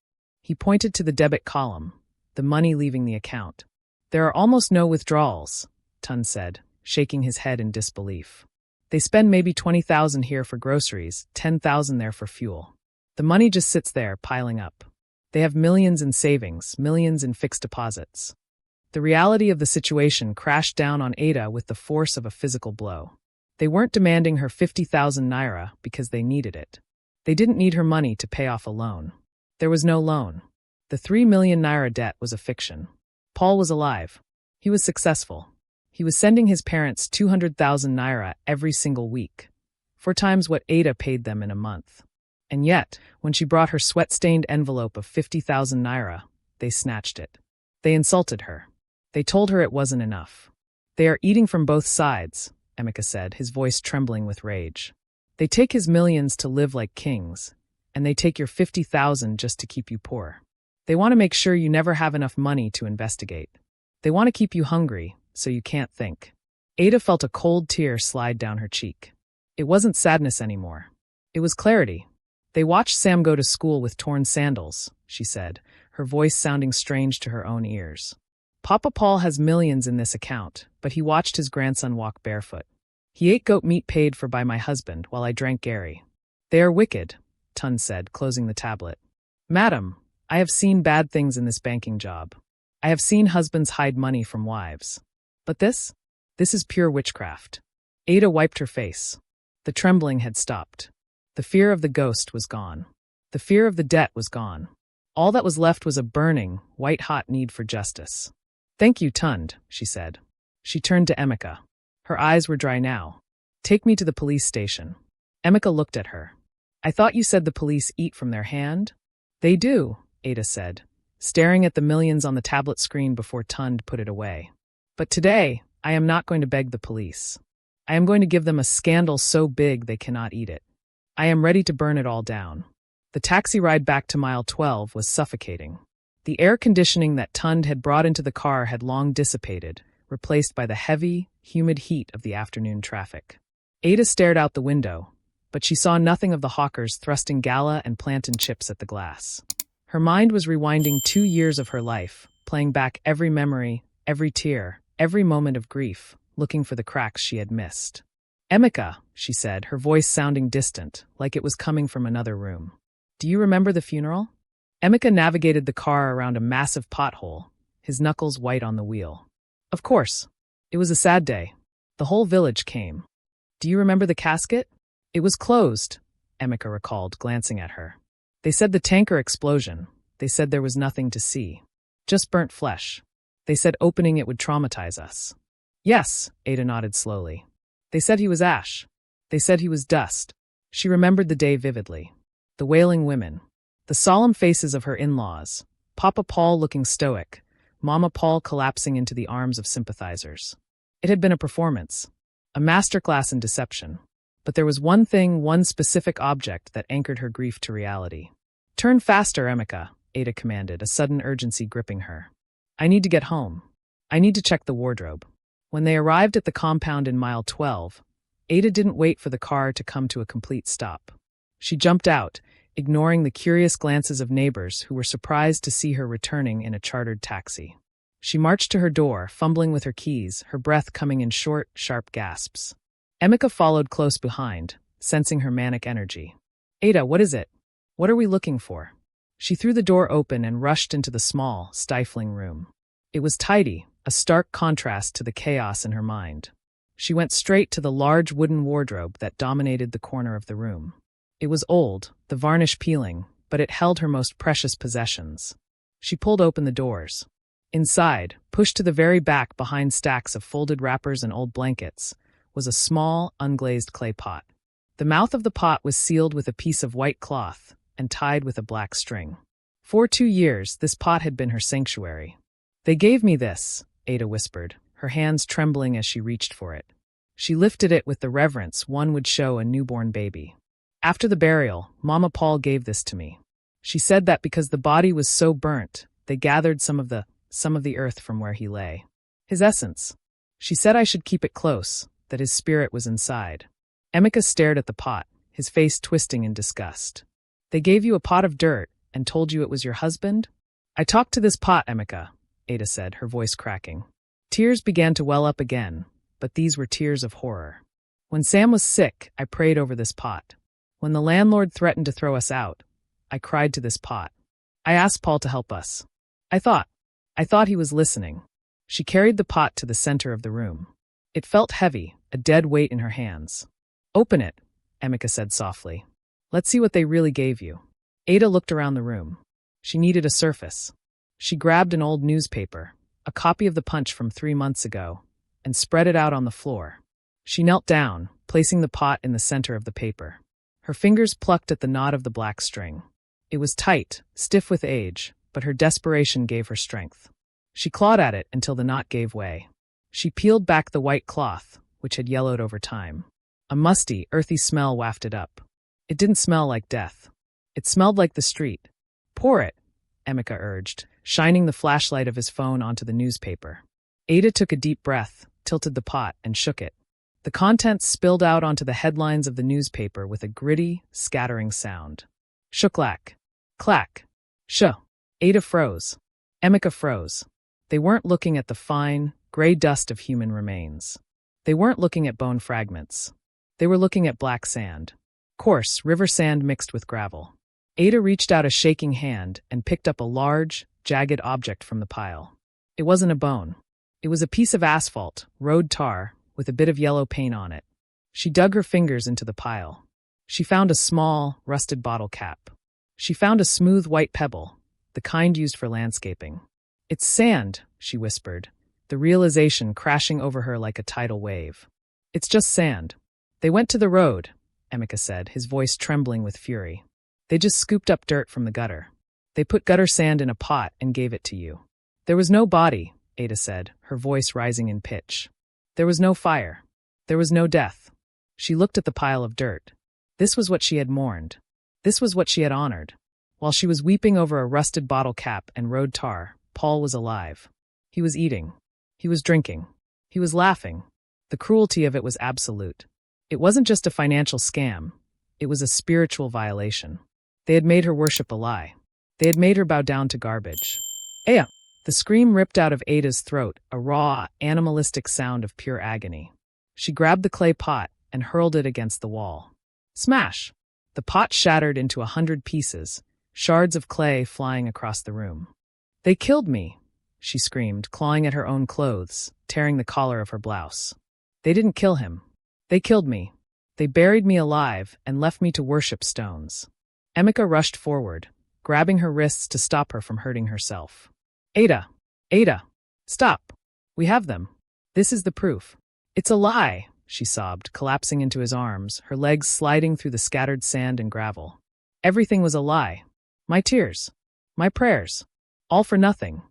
He pointed to the debit column, the money leaving the account. "There are almost no withdrawals," Tund said, shaking his head in disbelief. "They spend maybe 20,000 here for groceries, 10,000 there for fuel. The money just sits there, piling up. They have millions in savings, millions in fixed deposits." The reality of the situation crashed down on Ada with the force of a physical blow. They weren't demanding her 50,000 naira because they needed it. They didn't need her money to pay off a loan. There was no loan. The 3 million naira debt was a fiction. Paul was alive. He was successful. He was sending his parents 200,000 naira every single week, 4 times what Ada paid them in a month. And yet, when she brought her sweat-stained envelope of 50,000 naira, they snatched it. They insulted her. They told her it wasn't enough. "They are eating from both sides," Emeka said, his voice trembling with rage. "They take his millions to live like kings, and they take your 50,000 just to keep you poor. They want to make sure you never have enough money to investigate. They want to keep you hungry, so you can't think." Ada felt a cold tear slide down her cheek. It wasn't sadness anymore. It was clarity. "They watched Sam go to school with torn sandals," she said, her voice sounding strange to her own ears. "Papa Paul has millions in this account, but he watched his grandson walk barefoot. He ate goat meat paid for by my husband while I drank Gary. They are wicked," Tund said, closing the tablet. "Madam, I have seen bad things in this banking job. I have seen husbands hide money from wives. But this is pure witchcraft." Ada wiped her face. The trembling had stopped. The fear of the ghost was gone. The fear of the debt was gone. All that was left was a burning, white-hot need for justice. "Thank you, Tund," she said. She turned to Emeka. Her eyes were dry now. "Take me to the police station." Emeka looked at her. "I thought you said the police eat from their hand?" "They do," Ada said, staring at the millions on the tablet screen before Tund put it away. "But today, I am not going to beg the police. I am going to give them a scandal so big they cannot eat it. I am ready to burn it all down." The taxi ride back to mile 12 was suffocating. The air conditioning that Tund had brought into the car had long dissipated, replaced by the heavy, humid heat of the afternoon traffic. Ada stared out the window, but she saw nothing of the hawkers thrusting gala and plantain chips at the glass. Her mind was rewinding 2 years of her life, playing back every memory, every tear, every moment of grief, looking for the cracks she had missed. "Emeka," she said, her voice sounding distant, like it was coming from another room. "Do you remember the funeral?" Emeka navigated the car around a massive pothole, his knuckles white on the wheel. "Of course. It was a sad day. The whole village came. Do you remember the casket?" "It was closed," Emeka recalled, glancing at her. "They said the tanker explosion. They said there was nothing to see. Just burnt flesh. They said opening it would traumatize us." "Yes," Ada nodded slowly. "They said he was ash. They said he was dust." She remembered the day vividly. The wailing women. The solemn faces of her in-laws. Papa Paul looking stoic. Mama Paul collapsing into the arms of sympathizers. It had been a performance. A masterclass in deception. But there was one thing, one specific object that anchored her grief to reality. "Turn faster, Emeka," Ada commanded, a sudden urgency gripping her. "I need to get home. I need to check the wardrobe." When they arrived at the compound in mile 12, Ada didn't wait for the car to come to a complete stop. She jumped out, ignoring the curious glances of neighbors who were surprised to see her returning in a chartered taxi. She marched to her door, fumbling with her keys, her breath coming in short, sharp gasps. Emeka followed close behind, sensing her manic energy. "Ada, what is it? What are we looking for?" She threw the door open and rushed into the small, stifling room. It was tidy, a stark contrast to the chaos in her mind. She went straight to the large wooden wardrobe that dominated the corner of the room. It was old, the varnish peeling, but it held her most precious possessions. She pulled open the doors. Inside, pushed to the very back behind stacks of folded wrappers and old blankets, was a small, unglazed clay pot. The mouth of the pot was sealed with a piece of white cloth and tied with a black string. For 2 years, this pot had been her sanctuary. "They gave me this," Ada whispered, her hands trembling as she reached for it. She lifted it with the reverence one would show a newborn baby. "After the burial, Mama Paul gave this to me. She said that because the body was so burnt, they gathered some of the earth from where he lay. His essence. She said I should keep it close, that his spirit was inside." Emeka stared at the pot, his face twisting in disgust. "They gave you a pot of dirt and told you it was your husband?" "I talked to this pot, Emeka," Ada said, her voice cracking. Tears began to well up again, but these were tears of horror. "When Sam was sick, I prayed over this pot. When the landlord threatened to throw us out, I cried to this pot. I asked Paul to help us. I thought he was listening." She carried the pot to the center of the room. It felt heavy, a dead weight in her hands. "Open it," Emeka said softly. "Let's see what they really gave you." Ada looked around the room. She needed a surface. She grabbed an old newspaper, a copy of the Punch from 3 months ago, and spread it out on the floor. She knelt down, placing the pot in the center of the paper. Her fingers plucked at the knot of the black string. It was tight, stiff with age, but her desperation gave her strength. She clawed at it until the knot gave way. She peeled back the white cloth, which had yellowed over time. A musty, earthy smell wafted up. It didn't smell like death. It smelled like the street. "Pour it," Emeka urged, shining the flashlight of his phone onto the newspaper. Ada took a deep breath, tilted the pot, and shook it. The contents spilled out onto the headlines of the newspaper with a gritty, scattering sound. Shuklack. Clack. Shuh. Ada froze. Emeka froze. They weren't looking at the fine, gray dust of human remains. They weren't looking at bone fragments. They were looking at black sand. Coarse, river sand mixed with gravel. Ada reached out a shaking hand and picked up a large, jagged object from the pile. It wasn't a bone. It was a piece of asphalt, road tar, with a bit of yellow paint on it. She dug her fingers into the pile. She found a small, rusted bottle cap. She found a smooth white pebble, the kind used for landscaping. "It's sand," she whispered, the realization crashing over her like a tidal wave. "It's just sand." "They went to the road," Emeka said, his voice trembling with fury. "They just scooped up dirt from the gutter. They put gutter sand in a pot and gave it to you." "There was no body," Ada said, her voice rising in pitch. "There was no fire. There was no death." She looked at the pile of dirt. This was what she had mourned. This was what she had honored. While she was weeping over a rusted bottle cap and road tar, Paul was alive. He was eating. He was drinking. He was laughing. The cruelty of it was absolute. It wasn't just a financial scam. It was a spiritual violation. They had made her worship a lie. They had made her bow down to garbage. Aya! The scream ripped out of Ada's throat, a raw, animalistic sound of pure agony. She grabbed the clay pot and hurled it against the wall. Smash! The pot shattered into 100 pieces, shards of clay flying across the room. They killed me, she screamed, clawing at her own clothes, tearing the collar of her blouse. They didn't kill him. They killed me. They buried me alive and left me to worship stones. Emeka rushed forward, grabbing her wrists to stop her from hurting herself. Ada! Ada! Stop! We have them. This is the proof. It's a lie, she sobbed, collapsing into his arms, her legs sliding through the scattered sand and gravel. Everything was a lie. My tears. My prayers. All for nothing.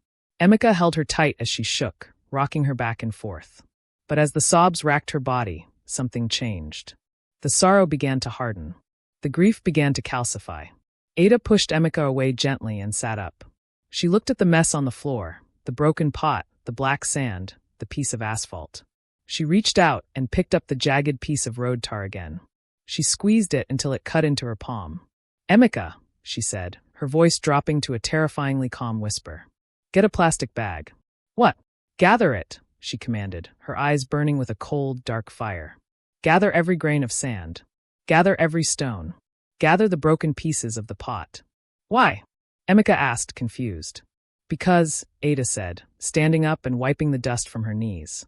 Emeka held her tight as she shook, rocking her back and forth. But as the sobs racked her body, something changed. The sorrow began to harden. The grief began to calcify. Ada pushed Emeka away gently and sat up. She looked at the mess on the floor, the broken pot, the black sand, the piece of asphalt. She reached out and picked up the jagged piece of road tar again. She squeezed it until it cut into her palm. Emeka, she said, her voice dropping to a terrifyingly calm whisper. Get a plastic bag. What? Gather it, she commanded, her eyes burning with a cold, dark fire. Gather every grain of sand. Gather every stone. Gather the broken pieces of the pot. Why? Emeka asked, confused. Because, Ada said, standing up and wiping the dust from her knees.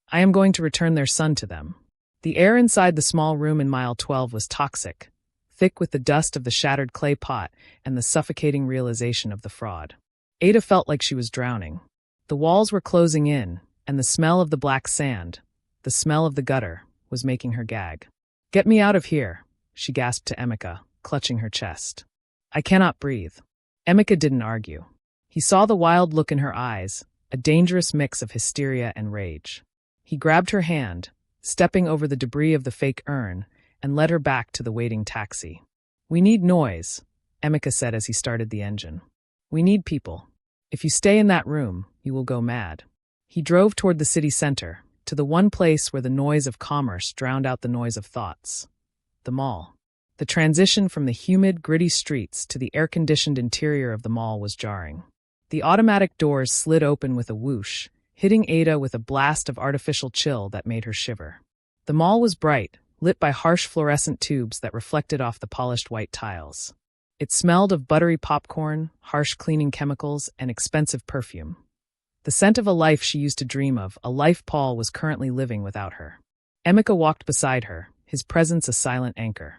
I am going to return their son to them. The air inside the small room in mile 12 was toxic, thick with the dust of the shattered clay pot and the suffocating realization of the fraud. Ada felt like she was drowning. The walls were closing in, and the smell of the black sand, the smell of the gutter, was making her gag. Get me out of here, she gasped to Emeka, clutching her chest. I cannot breathe. Emeka didn't argue. He saw the wild look in her eyes, a dangerous mix of hysteria and rage. He grabbed her hand, stepping over the debris of the fake urn, and led her back to the waiting taxi. We need noise, Emeka said as he started the engine. We need people. If you stay in that room, you will go mad. He drove toward the city center, to the one place where the noise of commerce drowned out the noise of thoughts. The mall. The transition from the humid, gritty streets to the air-conditioned interior of the mall was jarring. The automatic doors slid open with a whoosh, hitting Ada with a blast of artificial chill that made her shiver. The mall was bright, lit by harsh fluorescent tubes that reflected off the polished white tiles. It smelled of buttery popcorn, harsh cleaning chemicals, and expensive perfume. The scent of a life she used to dream of, a life Paul was currently living without her. Emeka walked beside her, his presence a silent anchor.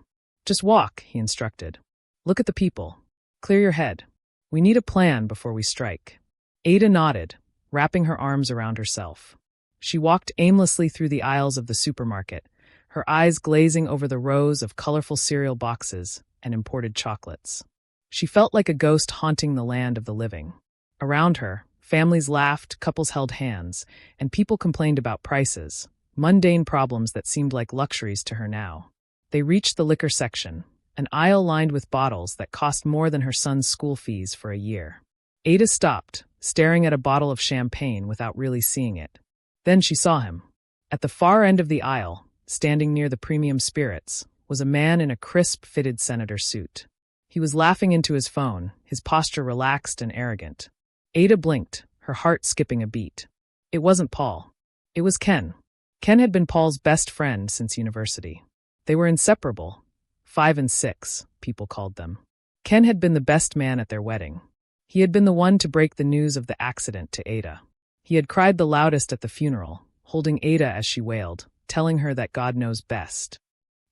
Just walk, he instructed. Look at the people. Clear your head. We need a plan before we strike. Ada nodded, wrapping her arms around herself. She walked aimlessly through the aisles of the supermarket, her eyes glazing over the rows of colorful cereal boxes and imported chocolates. She felt like a ghost haunting the land of the living. Around her, families laughed, couples held hands, and people complained about prices, mundane problems that seemed like luxuries to her now. They reached the liquor section, an aisle lined with bottles that cost more than her son's school fees for a year. Ada stopped, staring at a bottle of champagne without really seeing it. Then she saw him. At the far end of the aisle, standing near the premium spirits, was a man in a crisp, fitted senator suit. He was laughing into his phone, his posture relaxed and arrogant. Ada blinked, her heart skipping a beat. It wasn't Paul. It was Ken. Ken had been Paul's best friend since university. They were inseparable. 5 and 6, people called them. Ken had been the best man at their wedding. He had been the one to break the news of the accident to Ada. He had cried the loudest at the funeral, holding Ada as she wailed, telling her that God knows best.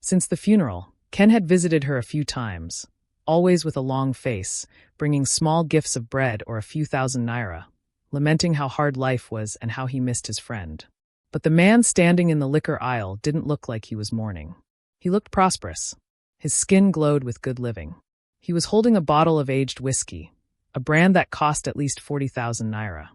Since the funeral, Ken had visited her a few times, always with a long face, bringing small gifts of bread or a few thousand naira, lamenting how hard life was and how he missed his friend. But the man standing in the liquor aisle didn't look like he was mourning. He looked prosperous. His skin glowed with good living. He was holding a bottle of aged whiskey, a brand that cost at least 40,000 naira.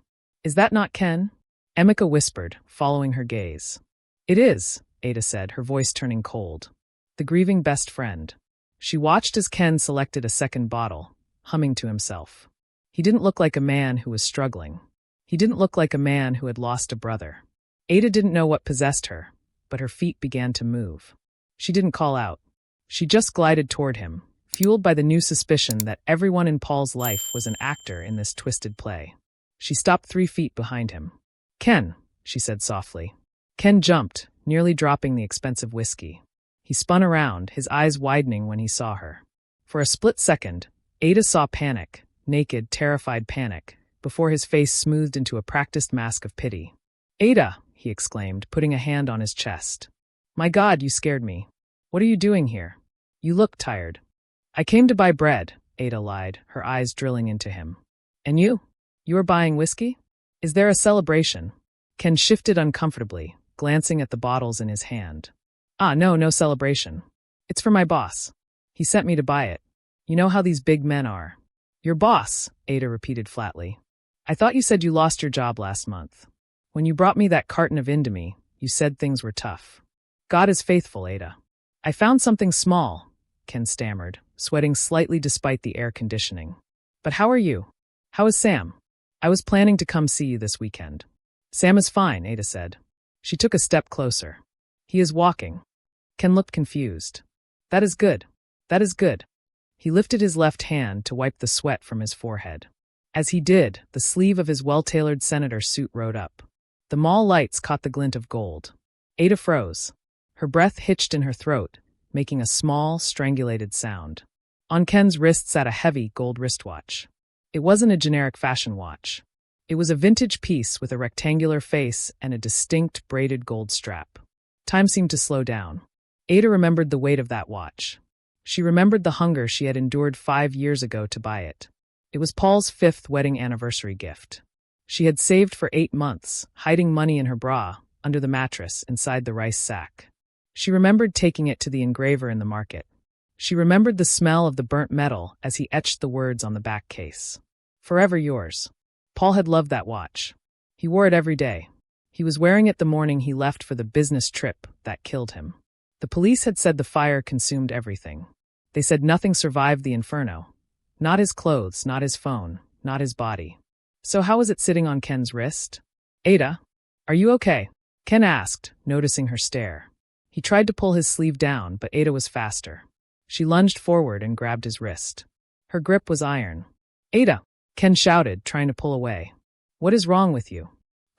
Is that not Ken? Emeka whispered, following her gaze. It is, Ada said, her voice turning cold. The grieving best friend. She watched as Ken selected a second bottle, humming to himself. He didn't look like a man who was struggling. He didn't look like a man who had lost a brother. Ada didn't know what possessed her, but her feet began to move. She didn't call out. She just glided toward him, fueled by the new suspicion that everyone in Paul's life was an actor in this twisted play. She stopped 3 feet behind him. "Ken," she said softly. Ken jumped, nearly dropping the expensive whiskey. He spun around, his eyes widening when he saw her. For a split second, Ada saw panic, naked, terrified panic, before his face smoothed into a practiced mask of pity. "Ada!" he exclaimed, putting a hand on his chest. "My God, you scared me. What are you doing here? You look tired." "I came to buy bread," Ada lied, her eyes drilling into him. "And you? You are buying whiskey? Is there a celebration?" Ken shifted uncomfortably, glancing at the bottles in his hand. No celebration. It's for my boss. He sent me to buy it. You know how these big men are." "Your boss," Ada repeated flatly. "I thought you said you lost your job last month. When you brought me that carton of Indomie, you said things were tough." "God is faithful, Ada." "I found something small," Ken stammered, sweating slightly despite the air conditioning. "But how are you? How is Sam? I was planning to come see you this weekend." "Sam is fine," Ada said. She took a step closer. "He is walking." Ken looked confused. "That is good. That is good." He lifted his left hand to wipe the sweat from his forehead. As he did, the sleeve of his well-tailored senator suit rode up. The mall lights caught the glint of gold. Ada froze. Her breath hitched in her throat, making a small, strangulated sound. On Ken's wrist sat a heavy gold wristwatch. It wasn't a generic fashion watch. It was a vintage piece with a rectangular face and a distinct braided gold strap. Time seemed to slow down. Ada remembered the weight of that watch. She remembered the hunger she had endured 5 years ago to buy it. It was Paul's 5th wedding anniversary gift. She had saved for 8 months, hiding money in her bra, under the mattress, inside the rice sack. She remembered taking it to the engraver in the market. She remembered the smell of the burnt metal as he etched the words on the back case. "Forever yours." Paul had loved that watch. He wore it every day. He was wearing it the morning he left for the business trip that killed him. The police had said the fire consumed everything. They said nothing survived the inferno. Not his clothes, not his phone, not his body. So how was it sitting on Ken's wrist? "Ada, are you okay?" Ken asked, noticing her stare. He tried to pull his sleeve down, but Ada was faster. She lunged forward and grabbed his wrist. Her grip was iron. "Ada!" Ken shouted, trying to pull away. "What is wrong with you?"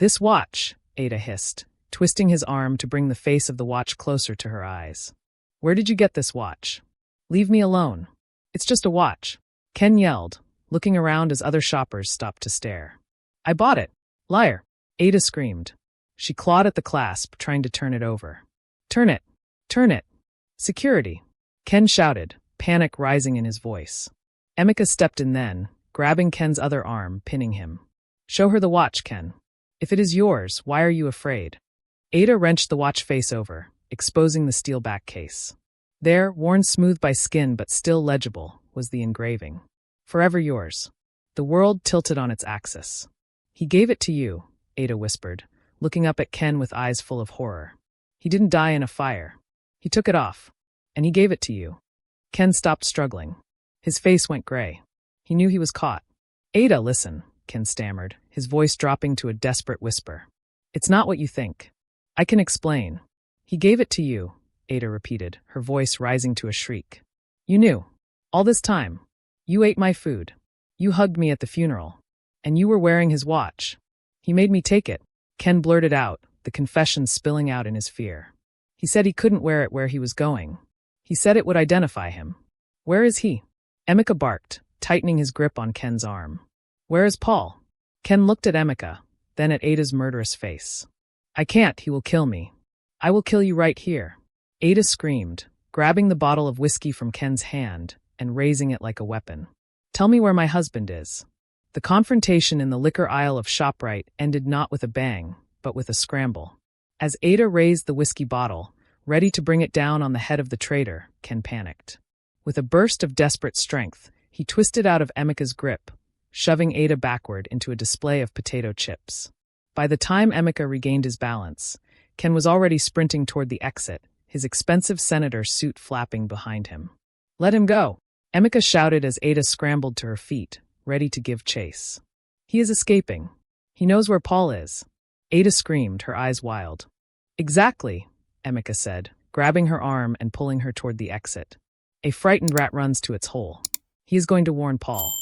"This watch," Ada hissed, twisting his arm to bring the face of the watch closer to her eyes. "Where did you get this watch?" "Leave me alone. It's just a watch," Ken yelled, looking around as other shoppers stopped to stare. "I bought it. Liar!" Ada screamed. She clawed at the clasp, trying to turn it over. "Turn it! Turn it! Security!" Ken shouted, panic rising in his voice. Emeka stepped in then, grabbing Ken's other arm, pinning him. "Show her the watch, Ken. If it is yours, why are you afraid?" Ada wrenched the watch face over, exposing the steel back case. There, worn smooth by skin but still legible, was the engraving. "Forever yours." The world tilted on its axis. "He gave it to you," Ada whispered, looking up at Ken with eyes full of horror. "He didn't die in a fire. He took it off. And he gave it to you." Ken stopped struggling. His face went gray. He knew he was caught. "Ada, listen," Ken stammered, his voice dropping to a desperate whisper. "It's not what you think. I can explain." "He gave it to you," Ada repeated, her voice rising to a shriek. "You knew. All this time. You ate my food. You hugged me at the funeral. And you were wearing his watch. He made me take it." Ken blurted out, the confession spilling out in his fear. "He said he couldn't wear it where he was going. He said it would identify him." "Where is he?" Emeka barked, tightening his grip on Ken's arm. "Where is Paul?" Ken looked at Emeka, then at Ada's murderous face. "I can't, he will kill me. I will kill you right here." Ada screamed, grabbing the bottle of whiskey from Ken's hand and raising it like a weapon. "Tell me where my husband is." The confrontation in the liquor aisle of ShopRite ended not with a bang, but with a scramble. As Ada raised the whiskey bottle, ready to bring it down on the head of the traitor, Ken panicked. With a burst of desperate strength, he twisted out of Emeka's grip, shoving Ada backward into a display of potato chips. By the time Emeka regained his balance, Ken was already sprinting toward the exit, his expensive senator suit flapping behind him. "Let him go!" Emeka shouted as Ada scrambled to her feet, ready to give chase. "He is escaping. He knows where Paul is." Ada screamed, her eyes wild. Exactly, Emeka said, grabbing her arm and pulling her toward the exit. A frightened rat runs to its hole. He is going to warn Paul.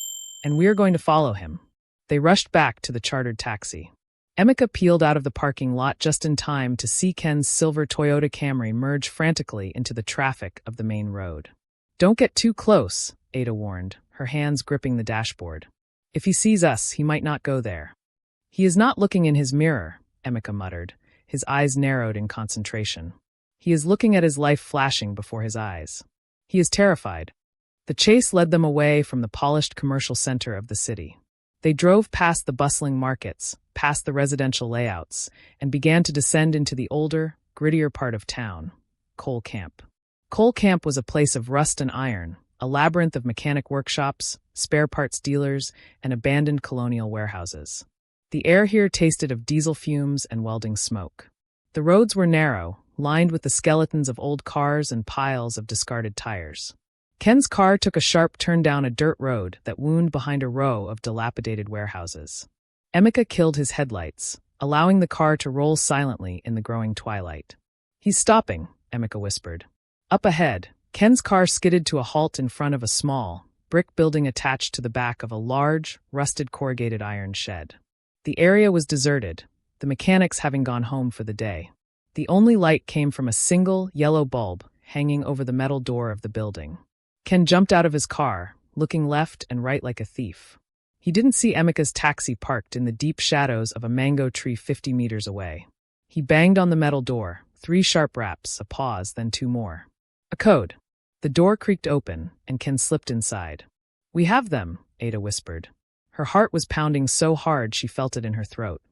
And we're going to follow him. They rushed back to the chartered taxi. Emeka peeled out of the parking lot just in time to see Ken's silver Toyota Camry merge frantically into the traffic of the main road. Don't get too close, Ada warned, her hands gripping the dashboard. If he sees us, he might not go there. He is not looking in his mirror, Emeka muttered, his eyes narrowed in concentration. He is looking at his life flashing before his eyes. He is terrified. The chase led them away from the polished commercial center of the city. They drove past the bustling markets, past the residential layouts, and began to descend into the older, grittier part of town, Coal Camp. Coal Camp was a place of rust and iron, a labyrinth of mechanic workshops, spare parts dealers, and abandoned colonial warehouses. The air here tasted of diesel fumes and welding smoke. The roads were narrow, lined with the skeletons of old cars and piles of discarded tires. Ken's car took a sharp turn down a dirt road that wound behind a row of dilapidated warehouses. Emeka killed his headlights, allowing the car to roll silently in the growing twilight. He's stopping, Emeka whispered. Up ahead, Ken's car skidded to a halt in front of a small, brick building attached to the back of a large, rusted corrugated iron shed. The area was deserted, the mechanics having gone home for the day. The only light came from a single, yellow bulb hanging over the metal door of the building. Ken jumped out of his car, looking left and right like a thief. He didn't see Emeka's taxi parked in the deep shadows of a mango tree 50 meters away. He banged on the metal door, 3 sharp raps, a pause, then 2 more. A code. The door creaked open, and Ken slipped inside. We have them, Ada whispered. Her heart was pounding so hard she felt it in her throat.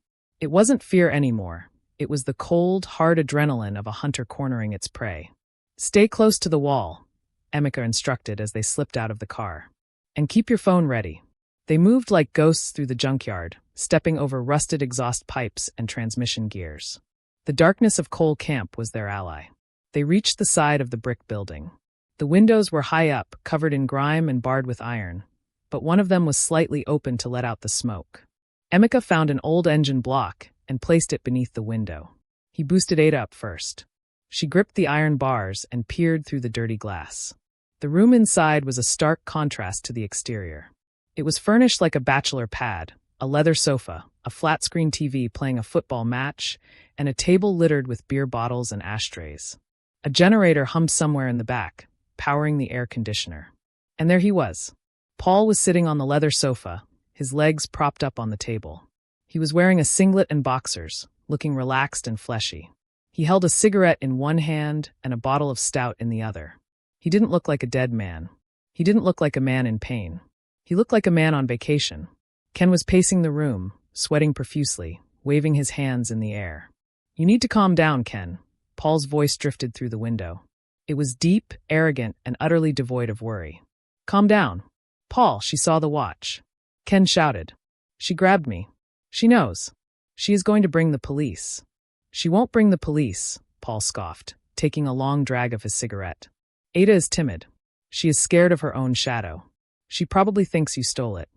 It wasn't fear anymore. It was the cold, hard adrenaline of a hunter cornering its prey. Stay close to the wall, Emeka instructed as they slipped out of the car. And keep your phone ready. They moved like ghosts through the junkyard, stepping over rusted exhaust pipes and transmission gears. The darkness of Coal Camp was their ally. They reached the side of the brick building. The windows were high up, covered in grime and barred with iron, but one of them was slightly open to let out the smoke. Emeka found an old engine block and placed it beneath the window. He boosted Ada up first. She gripped the iron bars and peered through the dirty glass. The room inside was a stark contrast to the exterior. It was furnished like a bachelor pad, a leather sofa, a flat-screen TV playing a football match, and a table littered with beer bottles and ashtrays. A generator hummed somewhere in the back, powering the air conditioner. And there he was. Paul was sitting on the leather sofa, his legs propped up on the table. He was wearing a singlet and boxers, looking relaxed and fleshy. He held a cigarette in one hand and a bottle of stout in the other. He didn't look like a dead man. He didn't look like a man in pain. He looked like a man on vacation. Ken was pacing the room, sweating profusely, waving his hands in the air. You need to calm down, Ken. Paul's voice drifted through the window. It was deep, arrogant, and utterly devoid of worry. Calm down. Paul, she saw the watch. Ken shouted. She grabbed me. She knows. She is going to bring the police. She won't bring the police, Paul scoffed, taking a long drag of his cigarette. Ada is timid. She is scared of her own shadow. She probably thinks you stole it.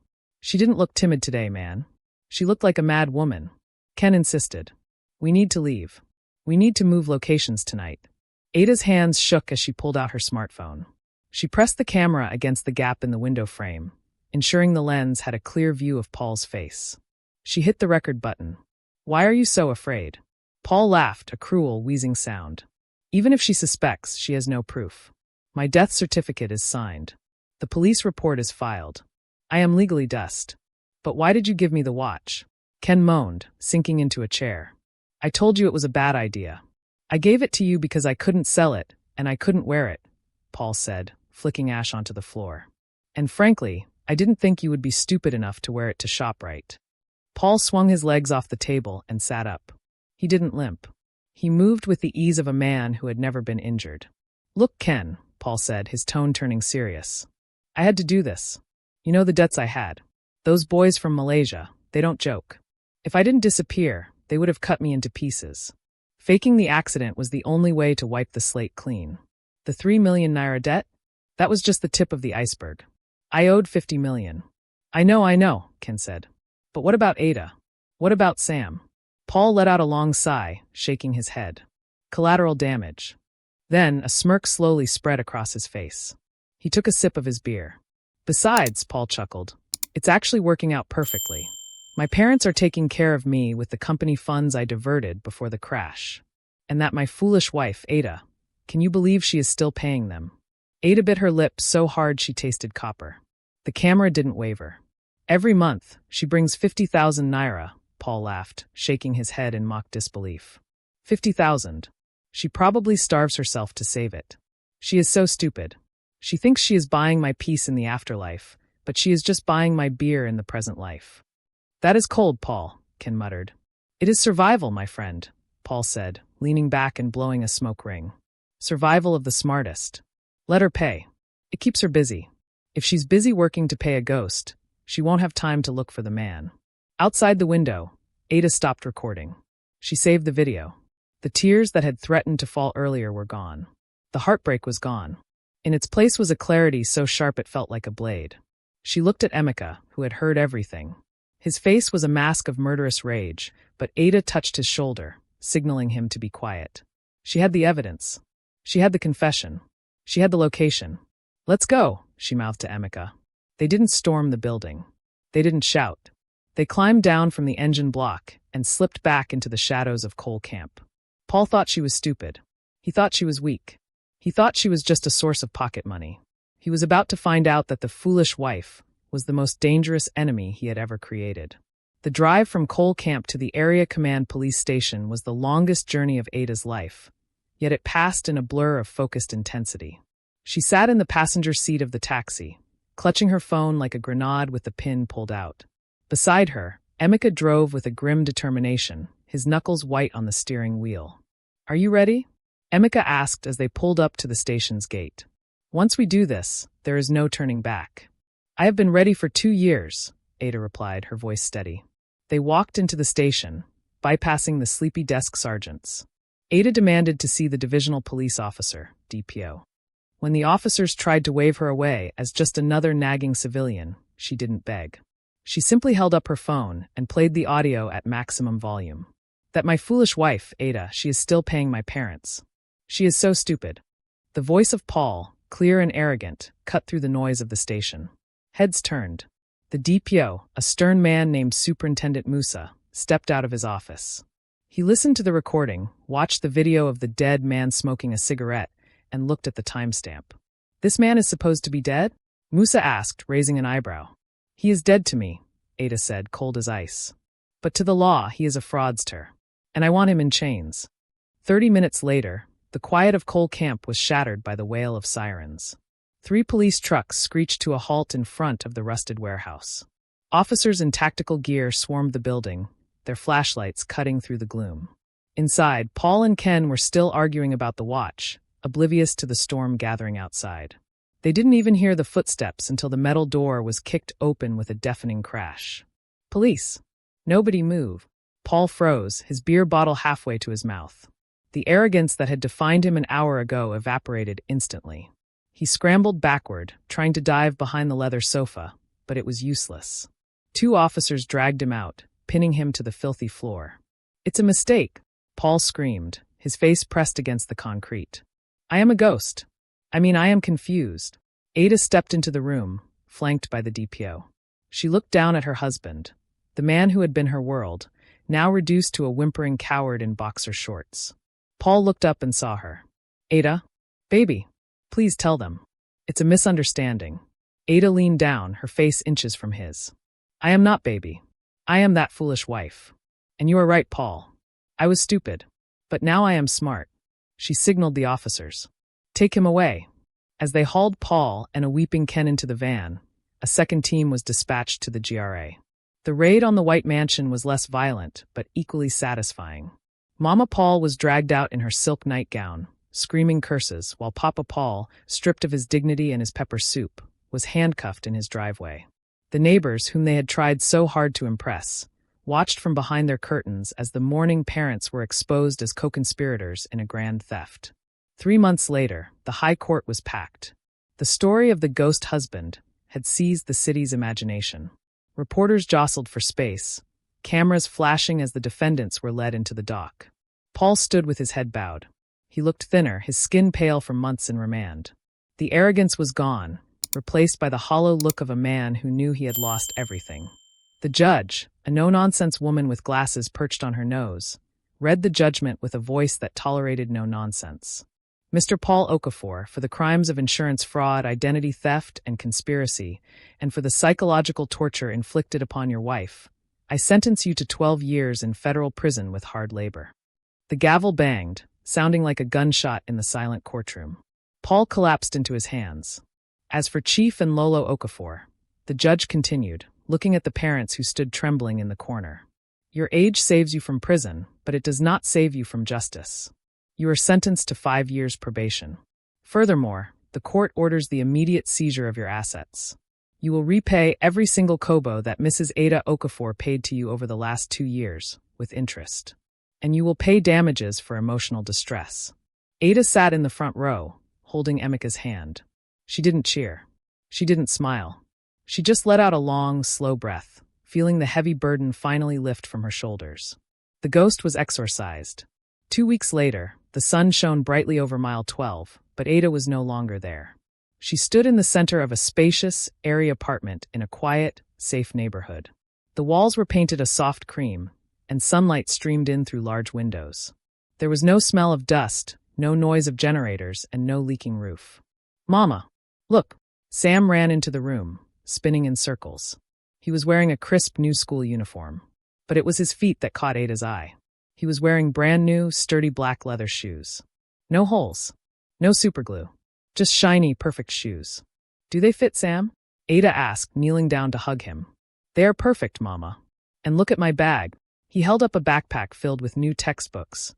She didn't look timid today, man. She looked like a mad woman. Ken insisted. We need to leave. We need to move locations tonight. Ada's hands shook as she pulled out her smartphone. She pressed the camera against the gap in the window frame, ensuring the lens had a clear view of Paul's face. She hit the record button. Why are you so afraid? Paul laughed, a cruel, wheezing sound. Even if she suspects, she has no proof. My death certificate is signed. The police report is filed. I am legally dust. But why did you give me the watch? Ken moaned, sinking into a chair. I told you it was a bad idea. I gave it to you because I couldn't sell it, and I couldn't wear it, Paul said, flicking ash onto the floor. And frankly, I didn't think you would be stupid enough to wear it to ShopRite. Paul swung his legs off the table and sat up. He didn't limp. He moved with the ease of a man who had never been injured. Look, Ken, Paul said, his tone turning serious. I had to do this. You know the debts I had. Those boys from Malaysia, they don't joke. If I didn't disappear, they would have cut me into pieces. Faking the accident was the only way to wipe the slate clean. The 3 million naira debt? That was just the tip of the iceberg. I owed 50 million. I know, Ken said. But what about Ada? What about Sam? Paul let out a long sigh, shaking his head. Collateral damage. Then a smirk slowly spread across his face. He took a sip of his beer. Besides, Paul chuckled, it's actually working out perfectly. My parents are taking care of me with the company funds I diverted before the crash. And that my foolish wife, Ada, can you believe she is still paying them? Ada bit her lip so hard she tasted copper. The camera didn't waver. Every month, she brings 50,000 naira, Paul laughed, shaking his head in mock disbelief. 50,000. She probably starves herself to save it. She is so stupid. She thinks she is buying my peace in the afterlife, but she is just buying my beer in the present life. That is cold, Paul, Ken muttered. It is survival, my friend, Paul said, leaning back and blowing a smoke ring. Survival of the smartest. Let her pay. It keeps her busy. If she's busy working to pay a ghost, she won't have time to look for the man. Outside the window, Ada stopped recording. She saved the video. The tears that had threatened to fall earlier were gone. The heartbreak was gone. In its place was a clarity so sharp it felt like a blade. She looked at Emeka, who had heard everything. His face was a mask of murderous rage, but Ada touched his shoulder, signaling him to be quiet. She had the evidence. She had the confession. She had the location. Let's go, she mouthed to Emeka. They didn't storm the building. They didn't shout. They climbed down from the engine block and slipped back into the shadows of Coal Camp. Paul thought she was stupid. He thought she was weak. He thought she was just a source of pocket money. He was about to find out that the foolish wife was the most dangerous enemy he had ever created. The drive from Coal Camp to the Area Command Police Station was the longest journey of Ada's life, yet it passed in a blur of focused intensity. She sat in the passenger seat of the taxi, clutching her phone like a grenade with the pin pulled out. Beside her, Emeka drove with a grim determination, his knuckles white on the steering wheel. Are you ready? Emeka asked as they pulled up to the station's gate. Once we do this, there is no turning back. I have been ready for 2 years, Ada replied, her voice steady. They walked into the station, bypassing the sleepy desk sergeants. Ada demanded to see the divisional police officer, DPO. When the officers tried to wave her away as just another nagging civilian, she didn't beg. She simply held up her phone and played the audio at maximum volume. That my foolish wife, Ada, she is still paying my parents. She is so stupid. The voice of Paul, clear and arrogant, cut through the noise of the station. Heads turned. The DPO, a stern man named Superintendent Musa, stepped out of his office. He listened to the recording, watched the video of the dead man smoking a cigarette, and looked at the timestamp. This man is supposed to be dead? Musa asked, raising an eyebrow. He is dead to me, Ada said, cold as ice. But to the law, he is a fraudster. And I want him in chains. 30 minutes later, the quiet of Coal Camp was shattered by the wail of sirens. 3 police trucks screeched to a halt in front of the rusted warehouse. Officers in tactical gear swarmed the building, their flashlights cutting through the gloom. Inside, Paul and Ken were still arguing about the watch, oblivious to the storm gathering outside. They didn't even hear the footsteps until the metal door was kicked open with a deafening crash. Police. Nobody move. Paul froze, his beer bottle halfway to his mouth. The arrogance that had defined him an hour ago evaporated instantly. He scrambled backward, trying to dive behind the leather sofa, but it was useless. 2 officers dragged him out, pinning him to the filthy floor. It's a mistake, Paul screamed, his face pressed against the concrete. I am a ghost. I am confused. Ada stepped into the room, flanked by the DPO. She looked down at her husband, the man who had been her world, now reduced to a whimpering coward in boxer shorts. Paul looked up and saw her. Ada? Baby. Please tell them. It's a misunderstanding. Ada leaned down, her face inches from his. I am not baby. I am that foolish wife. And you are right, Paul. I was stupid. But now I am smart. She signaled the officers. Take him away. As they hauled Paul and a weeping Ken into the van, a second team was dispatched to the GRA. The raid on the White Mansion was less violent, but equally satisfying. Mama Paul was dragged out in her silk nightgown, screaming curses, while Papa Paul, stripped of his dignity and his pepper soup, was handcuffed in his driveway. The neighbors, whom they had tried so hard to impress, watched from behind their curtains as the mourning parents were exposed as co-conspirators in a grand theft. 3 months later, the High Court was packed. The story of the ghost husband had seized the city's imagination. Reporters jostled for space, cameras flashing as the defendants were led into the dock. Paul stood with his head bowed. He looked thinner, his skin pale from months in remand. The arrogance was gone, replaced by the hollow look of a man who knew he had lost everything. The judge, a no-nonsense woman with glasses perched on her nose, read the judgment with a voice that tolerated no nonsense. Mr. Paul Okafor, for the crimes of insurance fraud, identity theft, and conspiracy, and for the psychological torture inflicted upon your wife, I sentence you to 12 years in federal prison with hard labor. The gavel banged, sounding like a gunshot in the silent courtroom. Paul collapsed into his hands. As for Chief and Lolo Okafor, the judge continued, looking at the parents who stood trembling in the corner. Your age saves you from prison, but it does not save you from justice. You are sentenced to 5 years probation. Furthermore, the court orders the immediate seizure of your assets. You will repay every single kobo that Mrs. Ada Okafor paid to you over the last 2 years, with interest. And you will pay damages for emotional distress. Ada sat in the front row, holding Emeka's hand. She didn't cheer. She didn't smile. She just let out a long, slow breath, feeling the heavy burden finally lift from her shoulders. The ghost was exorcised. 2 weeks later, the sun shone brightly over mile 12, but Ada was no longer there. She stood in the center of a spacious, airy apartment in a quiet, safe neighborhood. The walls were painted a soft cream, and sunlight streamed in through large windows. There was no smell of dust, no noise of generators, and no leaking roof. "Mama, look!" Sam ran into the room, spinning in circles. He was wearing a crisp new school uniform, but it was his feet that caught Ada's eye. He was wearing brand-new, sturdy black leather shoes. No holes. No superglue. Just shiny, perfect shoes. "Do they fit, Sam?" Ada asked, kneeling down to hug him. "They are perfect, Mama. And look at my bag." He held up a backpack filled with new textbooks,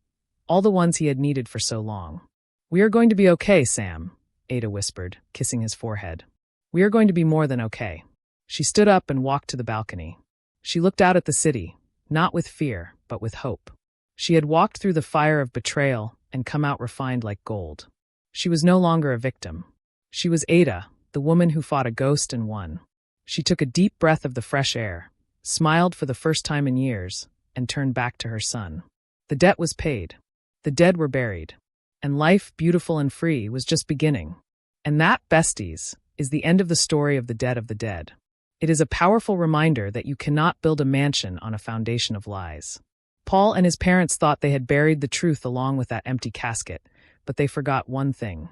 all the ones he had needed for so long. "We are going to be okay, Sam," Ada whispered, kissing his forehead. "We are going to be more than okay." She stood up and walked to the balcony. She looked out at the city, not with fear, but with hope. She had walked through the fire of betrayal and come out refined like gold. She was no longer a victim. She was Ada, the woman who fought a ghost and won. She took a deep breath of the fresh air, smiled for the first time in years, and turned back to her son. The debt was paid. The dead were buried. And life, beautiful and free, was just beginning. And that, besties, is the end of the story of the dead of the dead. It is a powerful reminder that you cannot build a mansion on a foundation of lies. Paul and his parents thought they had buried the truth along with that empty casket, but they forgot one thing.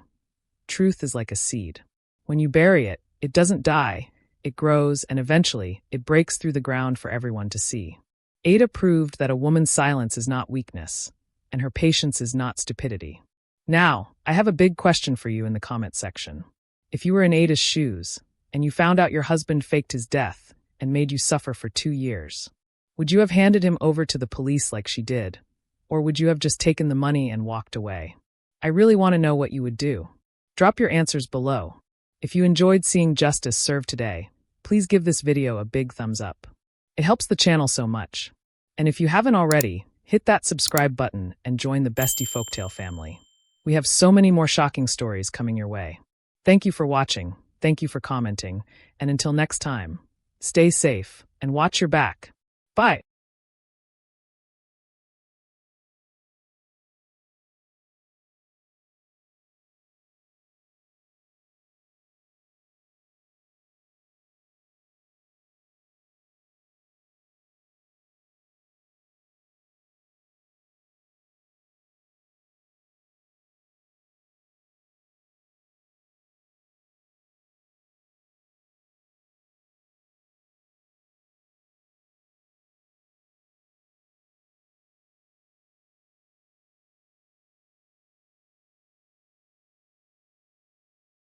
Truth is like a seed. When you bury it, it doesn't die, it grows, and eventually, it breaks through the ground for everyone to see. Ada proved that a woman's silence is not weakness, and her patience is not stupidity. Now, I have a big question for you in the comment section. If you were in Ada's shoes, and you found out your husband faked his death and made you suffer for 2 years, would you have handed him over to the police like she did? Or would you have just taken the money and walked away? I really want to know what you would do. Drop your answers below. If you enjoyed seeing justice served today, please give this video a big thumbs up. It helps the channel so much. And if you haven't already, hit that subscribe button and join the Bestie Folktale family. We have so many more shocking stories coming your way. Thank you for watching, thank you for commenting, and until next time, stay safe and watch your back. Bye.